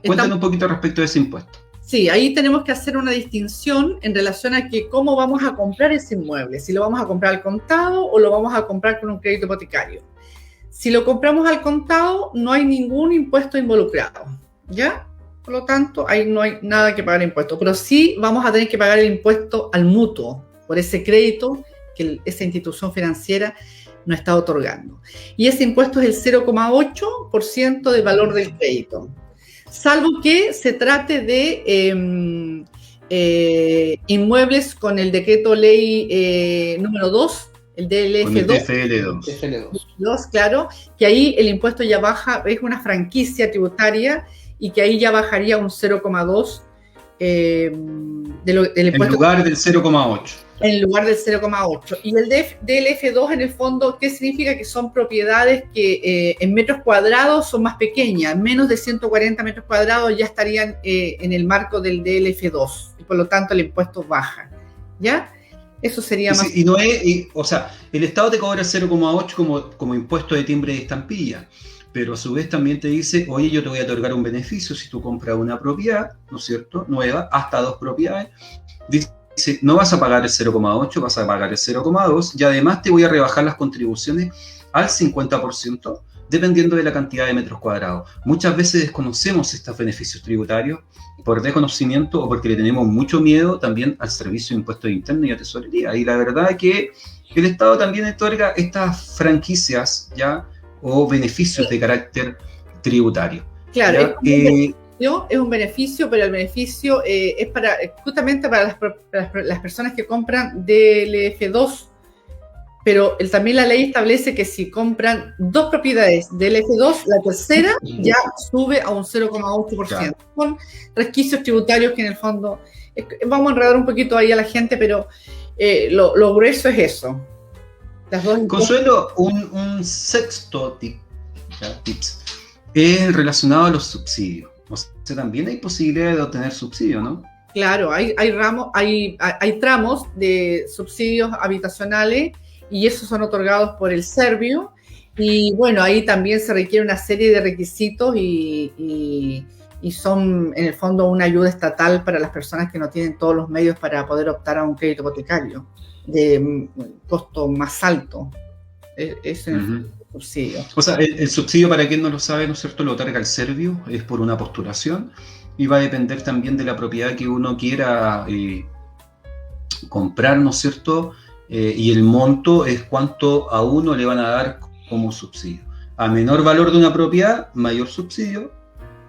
Cuéntanos un poquito respecto de ese impuesto. Sí, ahí tenemos que hacer una distinción en relación a que cómo vamos a comprar ese inmueble, si lo vamos a comprar al contado o lo vamos a comprar con un crédito hipotecario. Si lo compramos al contado, no hay ningún impuesto involucrado, ¿ya? Por lo tanto, ahí no hay nada que pagar impuesto, pero sí vamos a tener que pagar el impuesto al mutuo por ese crédito que esa institución financiera nos está otorgando. Y ese impuesto es el 0,8% del valor del crédito. Salvo que se trate de inmuebles con el decreto ley número 2, el DLF2, claro, que ahí el impuesto ya baja, es una franquicia tributaria y que ahí ya bajaría un 0,2 del impuesto. En lugar del 0,8. En lugar del 0,8. Y el DLF2, en el fondo, ¿qué significa? Que son propiedades que en metros cuadrados son más pequeñas, menos de 140 metros cuadrados ya estarían en el marco del DLF2, y por lo tanto el impuesto baja, ¿ya? Eso sería más... Sí, y no es, o sea, el Estado te cobra 0,8 como impuesto de timbre de estampilla, pero a su vez también te dice, oye, yo te voy a otorgar un beneficio si tú compras una propiedad, ¿no es cierto?, nueva, hasta 2 propiedades. Dice, no vas a pagar el 0,8, vas a pagar el 0,2 y además te voy a rebajar las contribuciones al 50%, dependiendo de la cantidad de metros cuadrados. Muchas veces desconocemos estos beneficios tributarios por desconocimiento o porque le tenemos mucho miedo también al Servicio de Impuestos Internos y a Tesorería. Y la verdad es que el Estado también otorga estas franquicias, ¿ya?, o beneficios de carácter tributario. Claro, es un beneficio, pero el beneficio es justamente para las personas que compran DLF2, pero también la ley establece que si compran 2 propiedades DLF2, la tercera ya sube a un 0,8%. Claro. Con resquicios tributarios que en el fondo, vamos a enredar un poquito ahí a la gente, pero lo grueso es eso. Las dos. Consuelo, un sexto tips es relacionado a los subsidios. O sea, también hay posibilidad de obtener subsidios, ¿no? Claro, hay tramos de subsidios habitacionales y esos son otorgados por el Servio. Y bueno, ahí también se requiere una serie de requisitos y son en el fondo una ayuda estatal para las personas que no tienen todos los medios para poder optar a un crédito hipotecario de costo más alto. Es el subsidio. O sea, el subsidio, para quien no lo sabe, ¿no es cierto?, lo otorga el Servio, es por una postulación y va a depender también de la propiedad que uno quiera comprar, ¿no es cierto?, y el monto es cuánto a uno le van a dar como subsidio. A menor valor de una propiedad, mayor subsidio;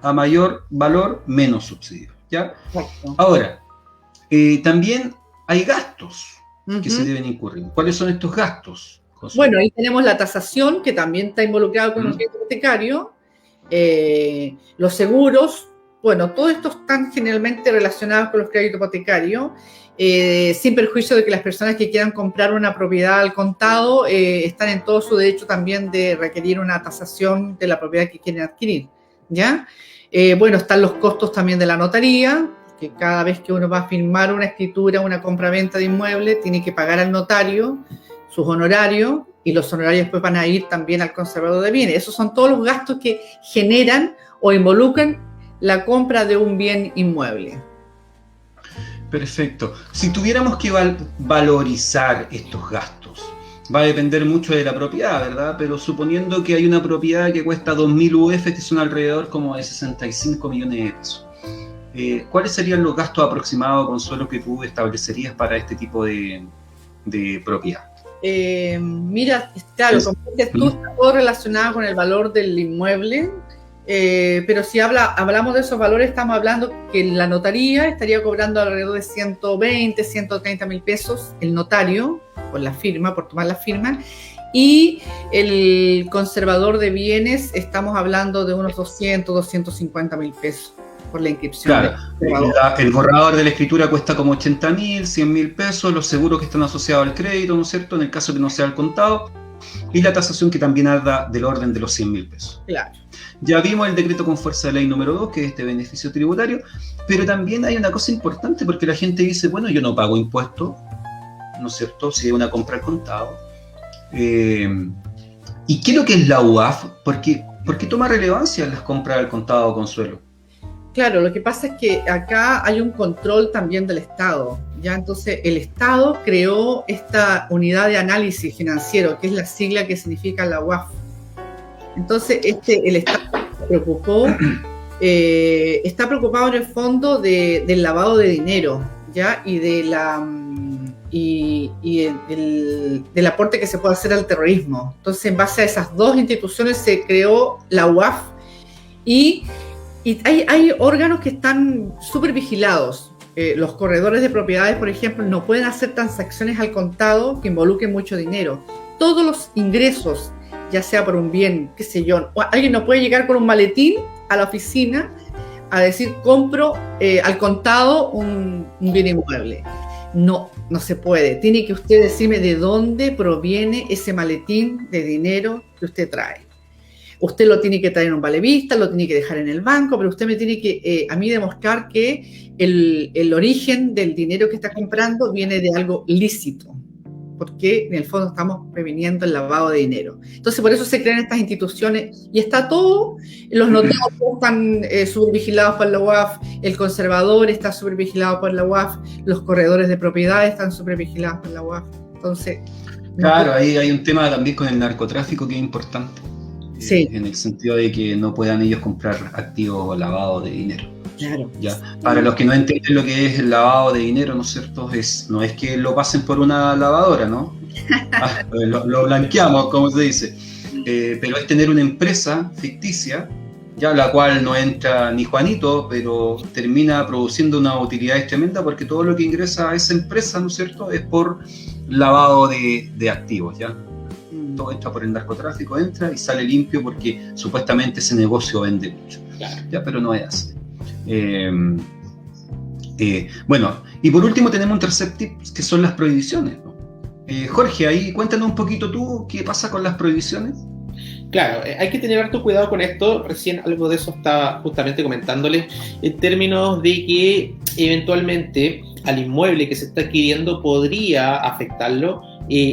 a mayor valor, menos subsidio, ¿ya? Exacto. Ahora, también hay gastos que se deben incurrir. ¿Cuáles son estos gastos? Bueno, ahí tenemos la tasación, que también está involucrado con el crédito hipotecario, los seguros. Bueno, todo esto están generalmente relacionados con los créditos hipotecarios, sin perjuicio de que las personas que quieran comprar una propiedad al contado están en todo su derecho también de requerir una tasación de la propiedad que quieren adquirir, ¿ya? Bueno, están los costos también de la notaría, que cada vez que uno va a firmar una escritura, una compra-venta de inmueble, tiene que pagar al notario sus honorarios, y los honorarios después van a ir también al conservador de bienes. Esos son todos los gastos que generan o involucran la compra de un bien inmueble. Perfecto. Si tuviéramos que valorizar estos gastos, va a depender mucho de la propiedad, ¿verdad? Pero suponiendo que hay una propiedad que cuesta 2.000 UF, que son alrededor como de 65 millones de pesos. ¿Cuáles serían los gastos aproximados, Consuelo, que tú establecerías para este tipo de propiedad? Mira, claro, como dices tú, está todo relacionado con el valor del inmueble, pero si hablamos de esos valores, estamos hablando que la notaría estaría cobrando alrededor de 120, 130 mil pesos el notario por la firma, por tomar la firma, y el conservador de bienes estamos hablando de unos 200, 250 mil pesos por la inscripción. Claro, el borrador de la escritura cuesta como 80.000, 100.000 pesos, los seguros que están asociados al crédito, ¿no es cierto?, en el caso que no sea el contado, y la tasación, que también anda del orden de los 100.000 pesos. Claro. Ya vimos el decreto con fuerza de ley número 2, que es este beneficio tributario, pero también hay una cosa importante, porque la gente dice, bueno, yo no pago impuestos, ¿no es cierto?, si es una compra al contado. ¿Y qué es lo que es la UAF? ¿Por qué toma relevancia en las compras al contado, Consuelo? Claro, lo que pasa es que acá hay un control también del Estado, ¿ya? Entonces, el Estado creó esta unidad de análisis financiero, que es la sigla que significa la UAF. Entonces, el Estado está preocupado en el fondo del lavado de dinero, ¿ya? Y del aporte que se puede hacer al terrorismo. Entonces, en base a esas dos instituciones se creó la UAF, y hay órganos que están súper vigilados. Los corredores de propiedades, por ejemplo, no pueden hacer transacciones al contado que involucren mucho dinero. Todos los ingresos, ya sea por un bien, qué sé yo, o alguien no puede llegar con un maletín a la oficina a decir, compro al contado un bien inmueble. No se puede. Tiene que usted decirme de dónde proviene ese maletín de dinero que usted trae. usted lo tiene que traer en un vale vista, lo tiene que dejar en el banco, pero usted me tiene que a mí demostrar que el origen del dinero que está comprando viene de algo lícito, porque en el fondo estamos previniendo el lavado de dinero. Entonces, por eso se crean estas instituciones y está todo, los notarios están supervigilados por la UAF, el conservador está supervigilado por la UAF, los corredores de propiedades están supervigilados por la UAF. Entonces, claro, ahí hay un tema también con el narcotráfico que es importante. Sí. En el sentido de que no puedan ellos comprar activos lavados de dinero. Claro. ¿Ya? Para los que no entienden lo que es el lavado de dinero, ¿no es cierto? No es que lo pasen por una lavadora, ¿no? Lo blanqueamos, como se dice. Pero es tener una empresa ficticia, ya la cual no entra ni Juanito, pero termina produciendo una utilidad tremenda porque todo lo que ingresa a esa empresa, ¿no es cierto?, es por lavado de activos, ¿ya? Todo entra por el narcotráfico, entra y sale limpio porque supuestamente ese negocio vende mucho. Claro. ¿Ya? Pero no es así. Bueno, y por último tenemos un tercer tip que son las prohibiciones, ¿no? Jorge, ahí cuéntanos un poquito tú qué pasa con las prohibiciones. Claro, hay que tener harto cuidado con esto. Recién algo de eso estaba justamente comentándoles en términos de que eventualmente al inmueble que se está adquiriendo podría afectarlo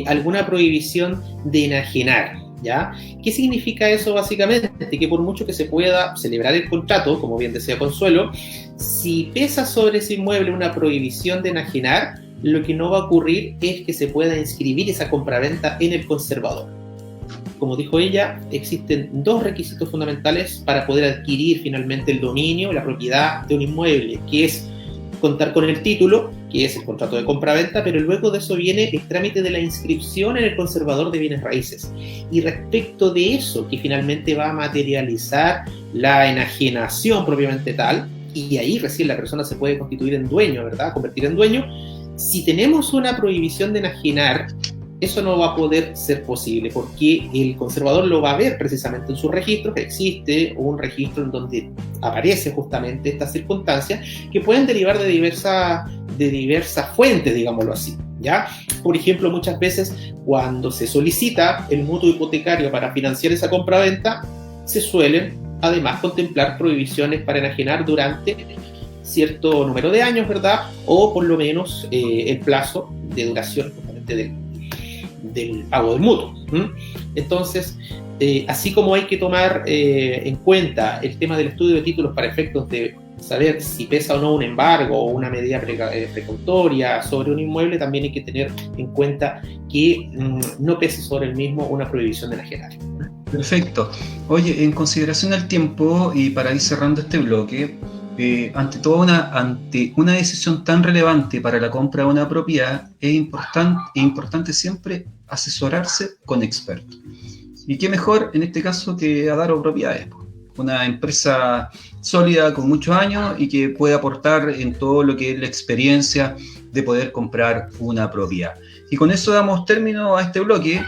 alguna prohibición de enajenar, ¿ya? ¿Qué significa eso básicamente? Que por mucho que se pueda celebrar el contrato, como bien decía Consuelo, si pesa sobre ese inmueble una prohibición de enajenar, lo que no va a ocurrir es que se pueda inscribir esa compraventa en el conservador. Como dijo ella, existen dos requisitos fundamentales para poder adquirir finalmente el dominio, la propiedad de un inmueble, que es contar con el título, que es el contrato de compraventa, pero luego de eso viene el trámite de la inscripción en el conservador de bienes raíces. Y respecto de eso, que finalmente va a materializar la enajenación propiamente tal, y ahí recién la persona se puede constituir en dueño, ¿verdad? Convertir en dueño. Si tenemos una prohibición de enajenar, eso no va a poder ser posible porque el conservador lo va a ver precisamente en sus registros. Existe un registro en donde aparece justamente estas circunstancias que pueden derivar de diversas fuentes, digámoslo así, ¿ya? Por ejemplo, muchas veces cuando se solicita el mutuo hipotecario para financiar esa compraventa, se suelen además contemplar prohibiciones para enajenar durante cierto número de años, ¿verdad? O por lo menos el plazo de duración justamente del pago del mutuo. Entonces, así como hay que tomar en cuenta el tema del estudio de títulos para efectos de saber si pesa o no un embargo o una medida precautoria sobre un inmueble, también hay que tener en cuenta que no pese sobre el mismo una prohibición de enajenar. Perfecto. Oye, en consideración al tiempo y para ir cerrando este bloque, ante una decisión tan relevante para la compra de una propiedad, es importante siempre asesorarse con expertos. Y qué mejor en este caso que Adaro Propiedades, una empresa sólida con muchos años y que puede aportar en todo lo que es la experiencia de poder comprar una propiedad. Y con eso damos término a este bloque,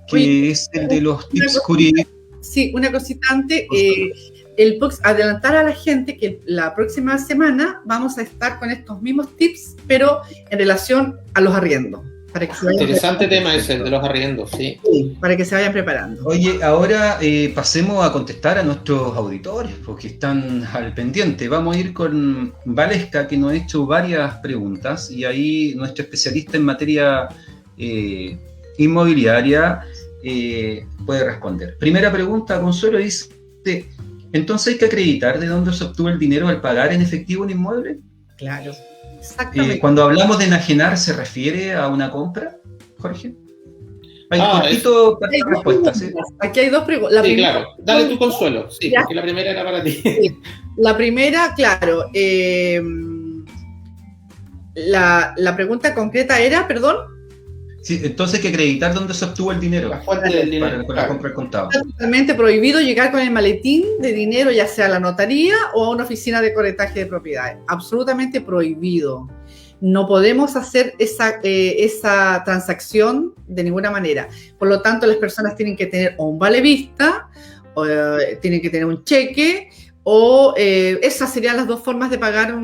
que es el de los tips jurídicos. Sí, una cosita antes. Adelantar a la gente que la próxima semana vamos a estar con estos mismos tips, pero en relación a los arriendos. Para que se vayan Interesante tema ese, el de los arriendos, sí. Sí, para que se vayan preparando. Oye, ahora pasemos a contestar a nuestros auditores, porque están al pendiente. Vamos a ir con Valesca, que nos ha hecho varias preguntas, y ahí nuestro especialista en materia inmobiliaria puede responder. Primera pregunta, Consuelo, dice: ¿entonces hay que acreditar de dónde se obtuvo el dinero al pagar en efectivo un inmueble? Claro, exactamente. Cuando hablamos de enajenar, ¿se refiere a una compra, Jorge? Hay un cortito para la respuesta, ¿sí? Aquí hay dos preguntas. Sí, claro. Dale tu Consuelo, sí, ¿ya? Porque la primera era para ti. Sí. La primera, claro. La pregunta concreta era, perdón. Sí, entonces hay que acreditar dónde se obtuvo el dinero. La fuente del dinero. Para la compra del contado. Está totalmente prohibido llegar con el maletín de dinero, ya sea a la notaría o a una oficina de corretaje de propiedades. Absolutamente prohibido. No podemos hacer esa transacción de ninguna manera. Por lo tanto, las personas tienen que tener o un vale vista, o tienen que tener un cheque, o esas serían las dos formas de pagar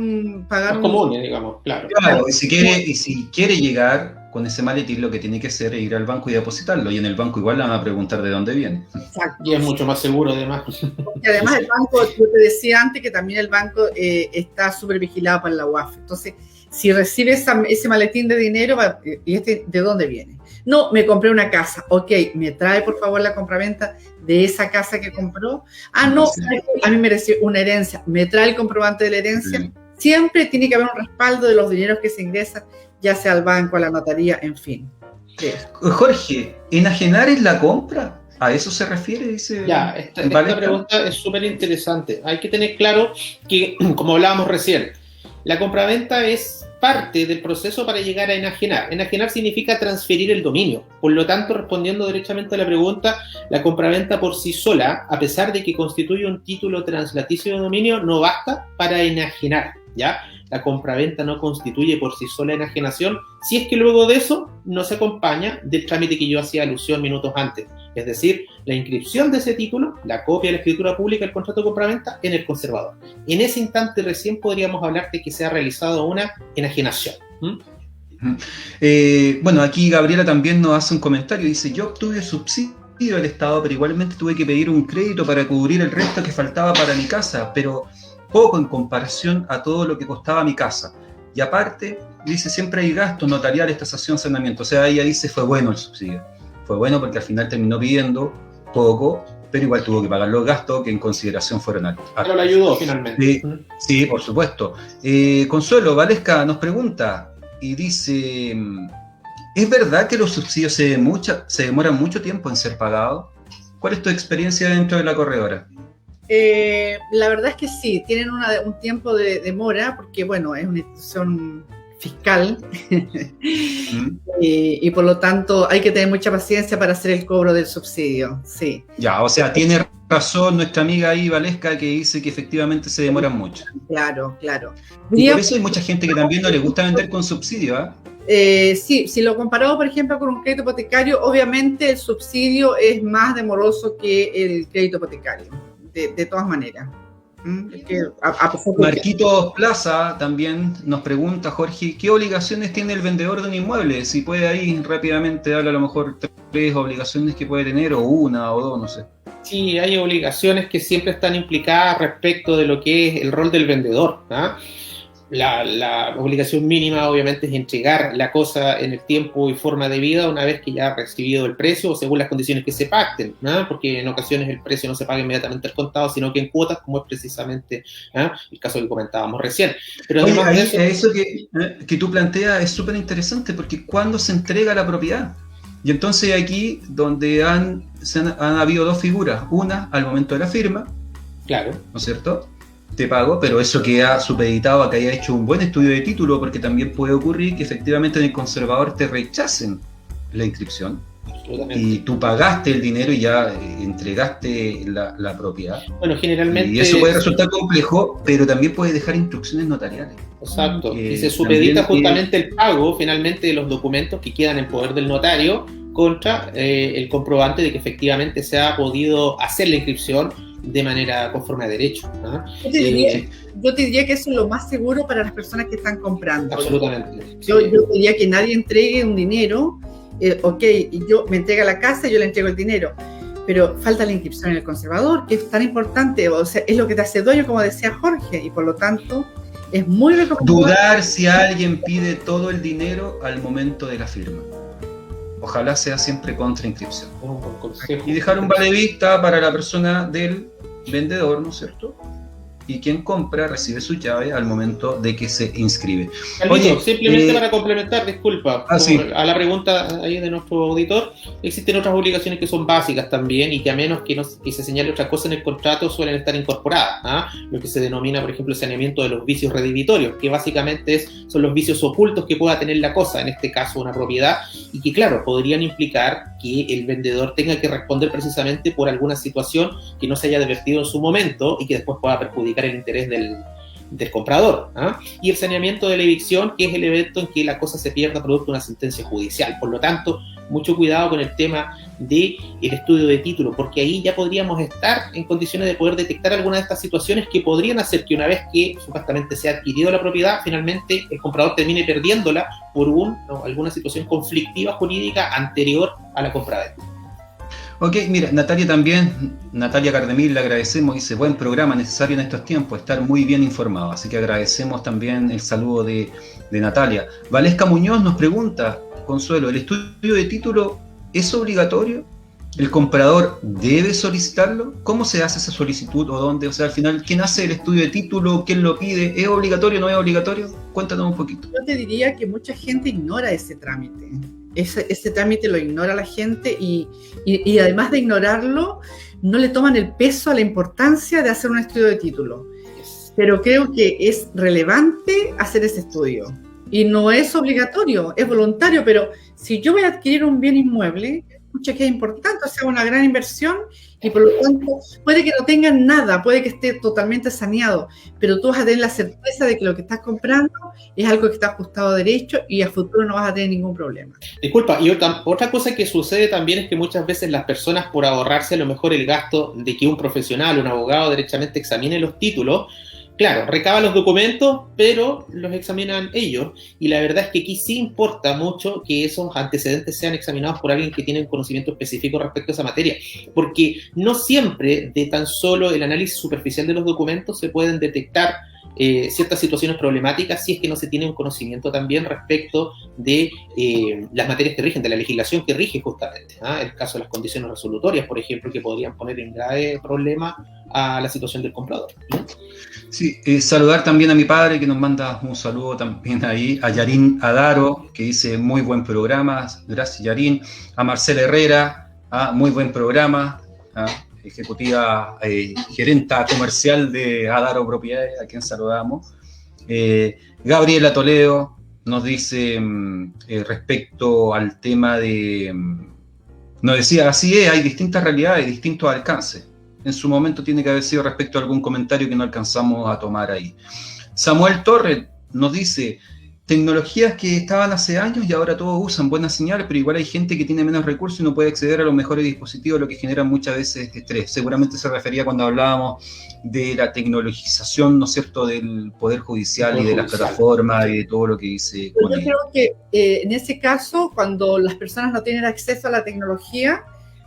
comunes, digamos, claro. Claro, y si quiere llegar con ese maletín lo que tiene que hacer es ir al banco y depositarlo, y en el banco igual le van a preguntar de dónde viene. Exacto. Y es mucho más seguro, además. Y además el banco, yo te decía antes que también el banco está súper vigilado por la UAF. Entonces, si recibe ese maletín de dinero, ¿y de dónde viene? No, me compré una casa. Ok, ¿me trae por favor la compraventa de esa casa que compró? Ah, no, Sí. a mí me recibió una herencia. ¿Me trae el comprobante de la herencia? Sí. Siempre tiene que haber un respaldo de los dineros que se ingresan, ya sea al banco, a la notaría, en fin. Sí. Jorge, ¿enajenar es la compra? ¿A eso se refiere? Dice. Ya, esta Valesca. pregunta es súper interesante. Hay que tener claro que, como hablábamos recién, la compraventa es parte del proceso para llegar a enajenar. Enajenar significa transferir el dominio. Por lo tanto, respondiendo derechamente a la pregunta, la compraventa por sí sola, a pesar de que constituye un título translaticio de dominio, no basta para enajenar, ¿ya? La compraventa no constituye por sí sola enajenación, si es que luego de eso no se acompaña del trámite que yo hacía alusión minutos antes, es decir, la inscripción de ese título, la copia de la escritura pública del contrato de compraventa en el conservador. En ese instante recién podríamos hablar de que se ha realizado una enajenación. Bueno, aquí Gabriela también nos hace un comentario, dice, yo obtuve subsidio del Estado, pero igualmente tuve que pedir un crédito para cubrir el resto que faltaba para mi casa, pero poco en comparación a todo lo que costaba mi casa. Y aparte, dice, siempre hay gastos notariales, tasación, saneamiento. O sea, ella dice, fue bueno el subsidio. Fue bueno porque al final terminó pidiendo poco, pero igual tuvo que pagar los gastos que en consideración fueron altos. Pero le ayudó finalmente. Sí, por supuesto. Consuelo Valesca nos pregunta y dice, ¿es verdad que los subsidios se demoran mucho tiempo en ser pagados? ¿Cuál es tu experiencia dentro de la corredora? La verdad es que sí, tienen un tiempo de demora porque, bueno, es una institución fiscal y por lo tanto hay que tener mucha paciencia para hacer el cobro del subsidio, sí. Ya, o sea, tiene razón nuestra amiga ahí, Valesca, que dice que efectivamente se demoran mucho. Claro, claro. Y por eso hay mucha gente que también no le gusta vender con subsidio, ¿ah? Sí, si lo comparamos, por ejemplo, con un crédito hipotecario, obviamente el subsidio es más demoroso que el crédito hipotecario, de todas maneras. Marquitos Plaza también nos pregunta, Jorge, ¿qué obligaciones tiene el vendedor de un inmueble? Si puede ahí rápidamente darle a lo mejor 3 obligaciones que puede tener, o 1 o 2, no sé. Sí, hay obligaciones que siempre están implicadas respecto de lo que es el rol del vendedor, ¿ah? La obligación mínima obviamente es entregar la cosa en el tiempo y forma debida una vez que ya ha recibido el precio o según las condiciones que se pacten, ¿no? Porque en ocasiones el precio no se paga inmediatamente al contado, sino que en cuotas, como es precisamente, ¿no?, el caso que comentábamos recién. Pero oye, además ahí, eso que tú planteas es súper interesante, porque ¿cuándo se entrega la propiedad? Y entonces aquí donde han habido 2 figuras, una al momento de la firma, claro, ¿no es cierto?, te pago, pero eso queda supeditado a que haya hecho un buen estudio de título, porque también puede ocurrir que efectivamente en el conservador te rechacen la inscripción y tú pagaste el dinero y ya entregaste la propiedad. Bueno, generalmente... Y eso puede resultar complejo, pero también puede dejar instrucciones notariales. Exacto, y se supedita justamente el pago finalmente de los documentos que quedan en poder del notario contra el comprobante de que efectivamente se ha podido hacer la inscripción de manera conforme a derecho, ¿no? Yo te diría que eso es lo más seguro para las personas que están comprando. Absolutamente. Yo diría que nadie entregue un dinero, ok, yo me entrega la casa y yo le entrego el dinero, pero falta la inscripción en el conservador, que es tan importante, o sea, es lo que te hace dueño, como decía Jorge, y por lo tanto es muy recomendable. Dudar si alguien pide todo el dinero al momento de la firma. Ojalá sea siempre contra inscripción. Y dejar un vale vista para la persona del vendedor, ¿no es cierto? Y quien compra recibe su llave al momento de que se inscribe. Carlito, simplemente para complementar, disculpa, sí, a la pregunta ahí de nuestro auditor, existen otras obligaciones que son básicas también y que a menos que se señale otra cosa en el contrato suelen estar incorporadas, ¿ah? Lo que se denomina, por ejemplo, el saneamiento de los vicios redimitorios, que básicamente son los vicios ocultos que pueda tener la cosa, en este caso una propiedad, y que claro, podrían implicar que el vendedor tenga que responder precisamente por alguna situación que no se haya advertido en su momento y que después pueda perjudicar el interés del comprador, ¿ah? Y el saneamiento de la evicción, que es el evento en que la cosa se pierda producto de una sentencia judicial. Por lo tanto, mucho cuidado con el tema del estudio de título, porque ahí ya podríamos estar en condiciones de poder detectar algunas de estas situaciones que podrían hacer que una vez que supuestamente se ha adquirido la propiedad, finalmente el comprador termine perdiéndola por alguna situación conflictiva jurídica anterior a la compraventa. Ok, mira, Natalia Cardemil, le agradecemos, dice, buen programa, necesario en estos tiempos, estar muy bien informado, así que agradecemos también el saludo de Natalia. Valesca Muñoz nos pregunta, Consuelo, ¿el estudio de título es obligatorio? ¿El comprador debe solicitarlo? ¿Cómo se hace esa solicitud o dónde? O sea, al final, ¿quién hace el estudio de título? ¿Quién lo pide? ¿Es obligatorio o no es obligatorio? Cuéntanos un poquito. Yo te diría que mucha gente ignora ese trámite. Ese trámite lo ignora la gente y además de ignorarlo, no le toman el peso a la importancia de hacer un estudio de título. Pero creo que es relevante hacer ese estudio. Y no es obligatorio, es voluntario, pero si yo voy a adquirir un bien inmueble, escucha que es importante, hacer una gran inversión y por lo tanto puede que no tengan nada, puede que esté totalmente saneado, pero tú vas a tener la certeza de que lo que estás comprando es algo que está ajustado a derecho y a futuro no vas a tener ningún problema. Disculpa, y otra cosa que sucede también es que muchas veces las personas, por ahorrarse a lo mejor el gasto de que un profesional, un abogado derechamente examine los títulos, claro, recaban los documentos, pero los examinan ellos. Y la verdad es que aquí sí importa mucho que esos antecedentes sean examinados por alguien que tiene un conocimiento específico respecto a esa materia. Porque no siempre de tan solo el análisis superficial de los documentos se pueden detectar ciertas situaciones problemáticas si es que no se tiene un conocimiento también respecto de las materias que rigen, de la legislación que rige justamente. El caso de las condiciones resolutorias, por ejemplo, que podrían poner en grave problema a la situación del comprador. Sí, saludar también a mi padre que nos manda un saludo también ahí, a Yarín Adaro, que dice muy buen programa, gracias Yarín, a Marcela Herrera, muy buen programa, ejecutiva, gerenta comercial de Adaro Propiedades, a quien saludamos. Gabriela Toledo nos dice respecto al tema de, nos decía, así es, hay distintas realidades, distintos alcances. En su momento tiene que haber sido respecto a algún comentario que no alcanzamos a tomar ahí. Samuel Torres nos dice, tecnologías que estaban hace años y ahora todos usan buenas señales, pero igual hay gente que tiene menos recursos y no puede acceder a los mejores dispositivos, lo que genera muchas veces estrés. Seguramente se refería cuando hablábamos de la tecnologización, ¿no es cierto?, del Poder Judicial y de las plataformas y de todo lo que dice. Yo creo que en ese caso, cuando las personas no tienen acceso a la tecnología,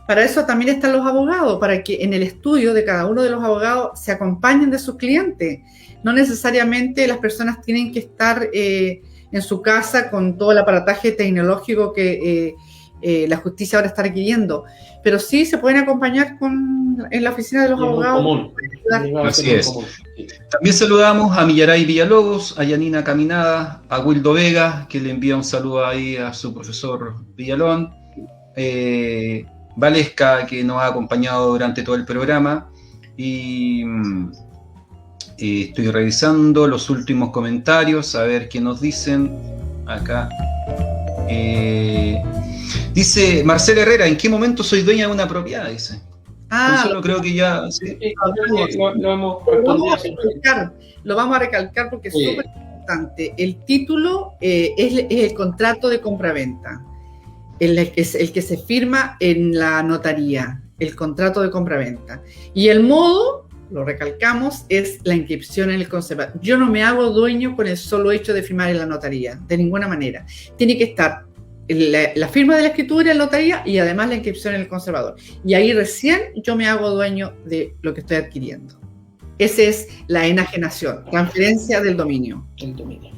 para eso también están los abogados, para que en el estudio de cada uno de los abogados se acompañen de sus clientes. No necesariamente las personas tienen que estar en su casa con todo el aparataje tecnológico que la justicia ahora está requiriendo, pero sí se pueden acompañar en la oficina de los abogados. Así es. También saludamos a Millaray Villalobos, a Yanina Caminada, a Wildo Vega, que le envía un saludo ahí a su profesor Villalón, Valesca, que nos ha acompañado durante todo el programa, y estoy revisando los últimos comentarios, a ver qué nos dicen acá. Dice Marcela Herrera, ¿en qué momento soy dueña de una propiedad? Dice. Solo creo que ya... ¿sí? Lo vamos a recalcar porque es súper importante. El título es el contrato de compraventa. El que se firma en la notaría, el contrato de compraventa. Y el modo, lo recalcamos, es la inscripción en el conservador. Yo no me hago dueño con el solo hecho de firmar en la notaría, de ninguna manera. Tiene que estar la firma de la escritura en la notaría y además la inscripción en el conservador. Y ahí recién yo me hago dueño de lo que estoy adquiriendo. Esa es la enajenación, transferencia del dominio. El dominio.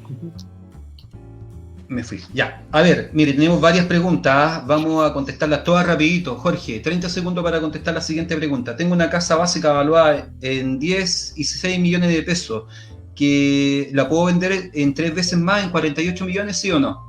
Me fui. Ya. A ver, mire, tenemos varias preguntas. Vamos a contestarlas todas rapidito. Jorge, 30 segundos para contestar la siguiente pregunta. Tengo una casa básica evaluada en 10 y 6 millones de pesos, que la puedo vender en 3 veces más, en 48 millones, ¿sí o no?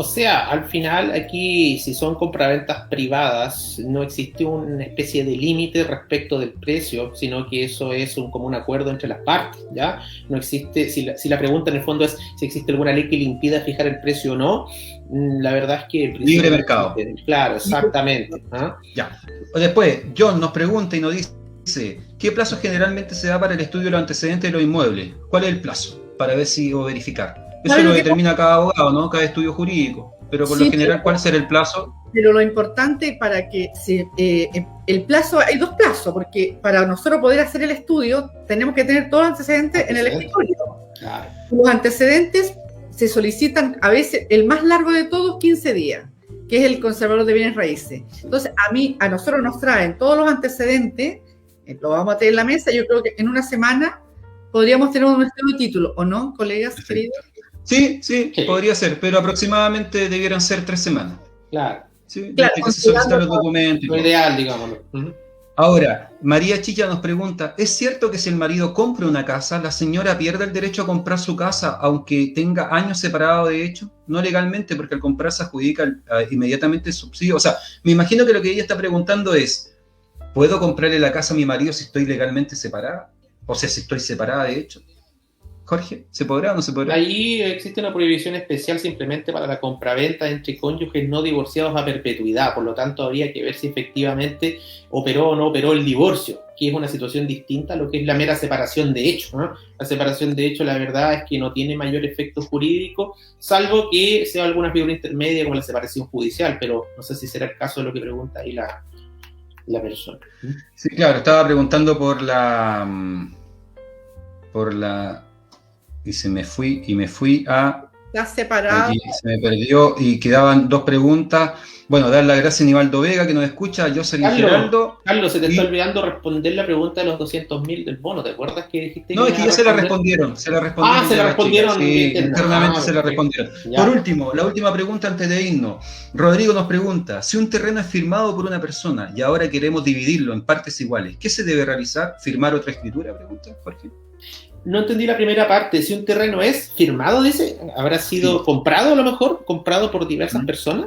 O sea, al final aquí, si son compraventas privadas, no existe una especie de límite respecto del precio, sino que eso es como un acuerdo entre las partes, ¿ya? No existe, si la pregunta en el fondo es si existe alguna ley que le impida fijar el precio o no, la verdad es que... Libre mercado. Claro, exactamente. Ya. Después, John nos pregunta y nos dice, dice, ¿qué plazo generalmente se da para el estudio de los antecedentes de los inmuebles? ¿Cuál es el plazo? Para ver si o verificar. Eso Claro, lo que- determina cada abogado, ¿no? Cada estudio jurídico. Pero por Sí, lo general, pero- ¿cuál será el plazo? Pero lo importante para que el plazo, hay dos plazos, porque para nosotros poder hacer el estudio tenemos que tener todos los antecedentes en el escritorio. Claro. Los antecedentes se solicitan a veces, el más largo de todos, 15 días, que es el conservador de bienes raíces. Entonces, a nosotros nos traen todos los antecedentes, lo vamos a tener en la mesa, yo creo que en una semana podríamos tener un nuestro título, ¿o no, colegas queridos? Sí, Sí. podría ser, pero aproximadamente debieran ser 3 semanas. Claro. ¿Sí? Claro, Desde que se solicitan los considerando- documentos. y Lo todo. ideal, digámoslo. Ahora, María Chilla nos pregunta, ¿es cierto que si el marido compra una casa, la señora pierde el derecho a comprar su casa aunque tenga años separados de hecho? No legalmente, porque al comprar se adjudica inmediatamente el subsidio. O sea, me imagino que lo que ella está preguntando es, ¿puedo comprarle la casa a mi marido si estoy legalmente separada? O sea, si estoy separada de hecho. Jorge, ¿se podrá o no se podrá? Ahí existe una prohibición especial simplemente para la compraventa entre cónyuges no divorciados a perpetuidad, por lo tanto habría que ver si efectivamente operó o no operó el divorcio, que es una situación distinta a lo que es la mera separación de hecho, ¿no? La separación de hecho, la verdad es que no tiene mayor efecto jurídico, salvo que sea alguna figura intermedia como la separación judicial, pero no sé si será el caso de lo que pregunta ahí la persona. Sí, claro, estaba preguntando por la... Y me fui a... Está separado. Aquí se me perdió y quedaban 2 preguntas. Bueno, dar las gracias a Nivaldo Vega, que nos escucha, Jocelyn Geraldo. Carlos, se te Y- está olvidando responder la pregunta de los 200.000 del bono, ¿te acuerdas que dijiste No, que es que ibas ya a se la responder? respondieron. Se la respondieron. Ah, se la ya las respondieron chicas, sí, interna. internamente Ah, se la perfecto. respondieron. Ya. Por último, la última pregunta antes de irnos. Rodrigo nos pregunta, si un terreno es firmado por una persona y ahora queremos dividirlo en partes iguales, ¿qué se debe realizar? ¿Firmar otra escritura? Pregunta Jorge. No entendí la primera parte. Si un terreno es firmado, dice, ¿habrá sido Sí. comprado a lo mejor? ¿Comprado por diversas Mm. personas?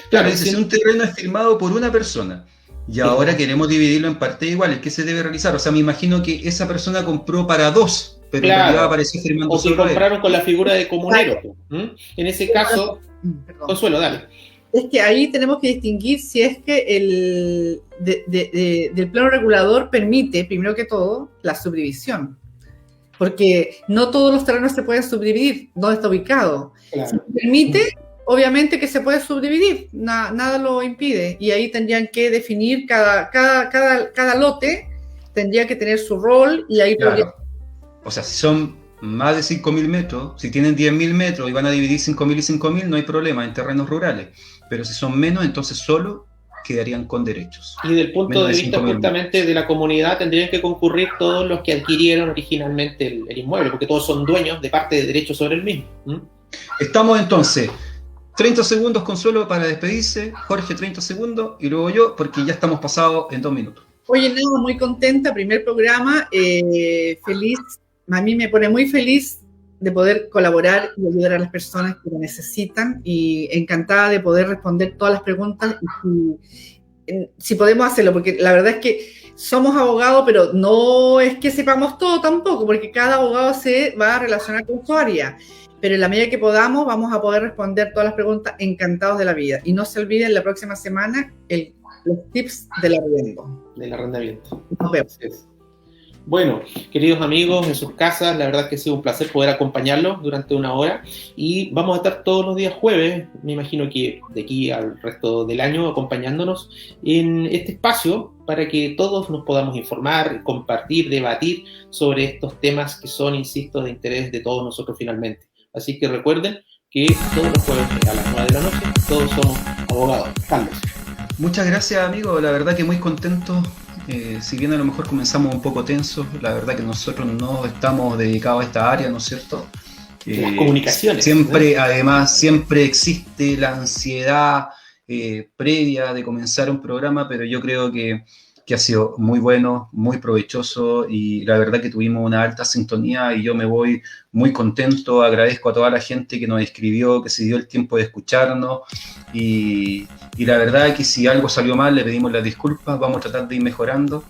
Claro, dice, sí. si un terreno es firmado por una persona y ahora queremos dividirlo en partes iguales, ¿qué se debe realizar? O sea, me imagino que esa persona compró para 2, pero en Claro. realidad apareció firmando O que solo él. compraron con la figura de comunero. ¿Mm? En ese caso, Perdón. Consuelo, dale. Es que ahí tenemos que distinguir si es que del plano regulador permite, primero que todo, la subdivisión. Porque no todos los terrenos se pueden subdividir, no está ubicado. Si Claro. permite, obviamente que se puede subdividir, nada lo impide. Y ahí tendrían que definir cada lote, tendría que tener su rol y ahí podría. Claro. O sea, si son más de 5.000 metros, si tienen 10.000 metros y van a dividir 5.000 y 5.000, no hay problema en terrenos rurales. Pero si son menos, entonces solo quedarían con derechos. Y del punto Menos de de vista 5.000. justamente de la comunidad, tendrían que concurrir todos los que adquirieron originalmente el inmueble, porque todos son dueños de parte de derechos sobre el mismo. ¿Mm? Estamos entonces, 30 segundos Consuelo para despedirse, Jorge 30 segundos y luego yo, porque ya estamos pasados en 2 minutos. Oye, nada, muy contenta, primer programa, feliz, a mí me pone muy feliz de poder colaborar y ayudar a las personas que lo necesitan y encantada de poder responder todas las preguntas si podemos hacerlo, porque la verdad es que somos abogados, pero no es que sepamos todo tampoco, porque cada abogado se va a relacionar con su área, pero en la medida que podamos vamos a poder responder todas las preguntas encantados de la vida. Y no se olviden la próxima semana los tips del arriendo. Del arrendamiento. Nos vemos. Así es. Bueno, queridos amigos en sus casas, la verdad es que ha sido un placer poder acompañarlos durante una hora y vamos a estar todos los días jueves, me imagino que de aquí al resto del año, acompañándonos en este espacio para que todos nos podamos informar, compartir, debatir sobre estos temas que son, insisto, de interés de todos nosotros finalmente. Así que recuerden que todos los jueves a las 9 de la noche todos somos abogados. Carlos. Muchas gracias, amigo. La verdad que muy contento. Si bien a lo mejor comenzamos un poco tensos, la verdad que nosotros no estamos dedicados a esta área, ¿no es cierto? Las comunicaciones. Siempre, además, siempre existe la ansiedad previa de comenzar un programa, pero yo creo que ha sido muy bueno, muy provechoso y la verdad que tuvimos una alta sintonía y yo me voy muy contento, agradezco a toda la gente que nos escribió, que se dio el tiempo de escucharnos y la verdad es que si algo salió mal le pedimos las disculpas, vamos a tratar de ir mejorando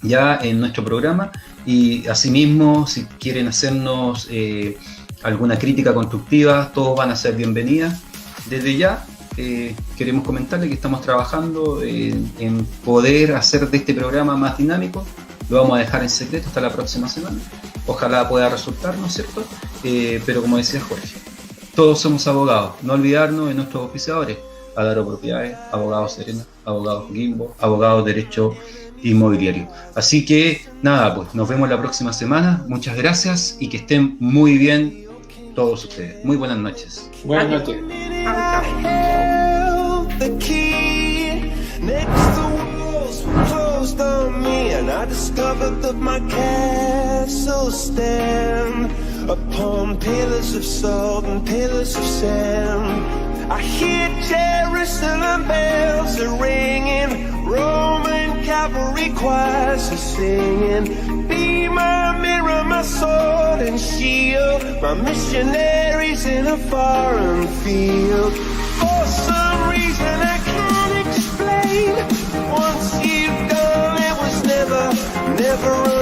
ya en nuestro programa y asimismo si quieren hacernos alguna crítica constructiva, todos van a ser bienvenidas desde ya. queremos comentarle que estamos trabajando en poder hacer de este programa más dinámico. Lo vamos a dejar en secreto hasta la próxima semana. Ojalá pueda resultar, ¿no es cierto? Pero como decía Jorge, todos somos abogados. No olvidarnos de nuestros oficiadores: Adaro Propiedades, Abogados Serena, Abogados Gimbo, Abogados Derecho Inmobiliario. Así que nada, pues nos vemos la próxima semana. Muchas gracias y que estén muy bien todos ustedes. Muy buenas noches. Buenas noches. The key next to walls were closed on me, and I discovered that my castle stand upon pillars of salt and pillars of sand. I hear Jerusalem bells are ringing, Roman cavalry choirs are singing. Be my mirror, my sword and shield, my missionaries in a foreign field. For some reason I can't explain, once you've gone it was never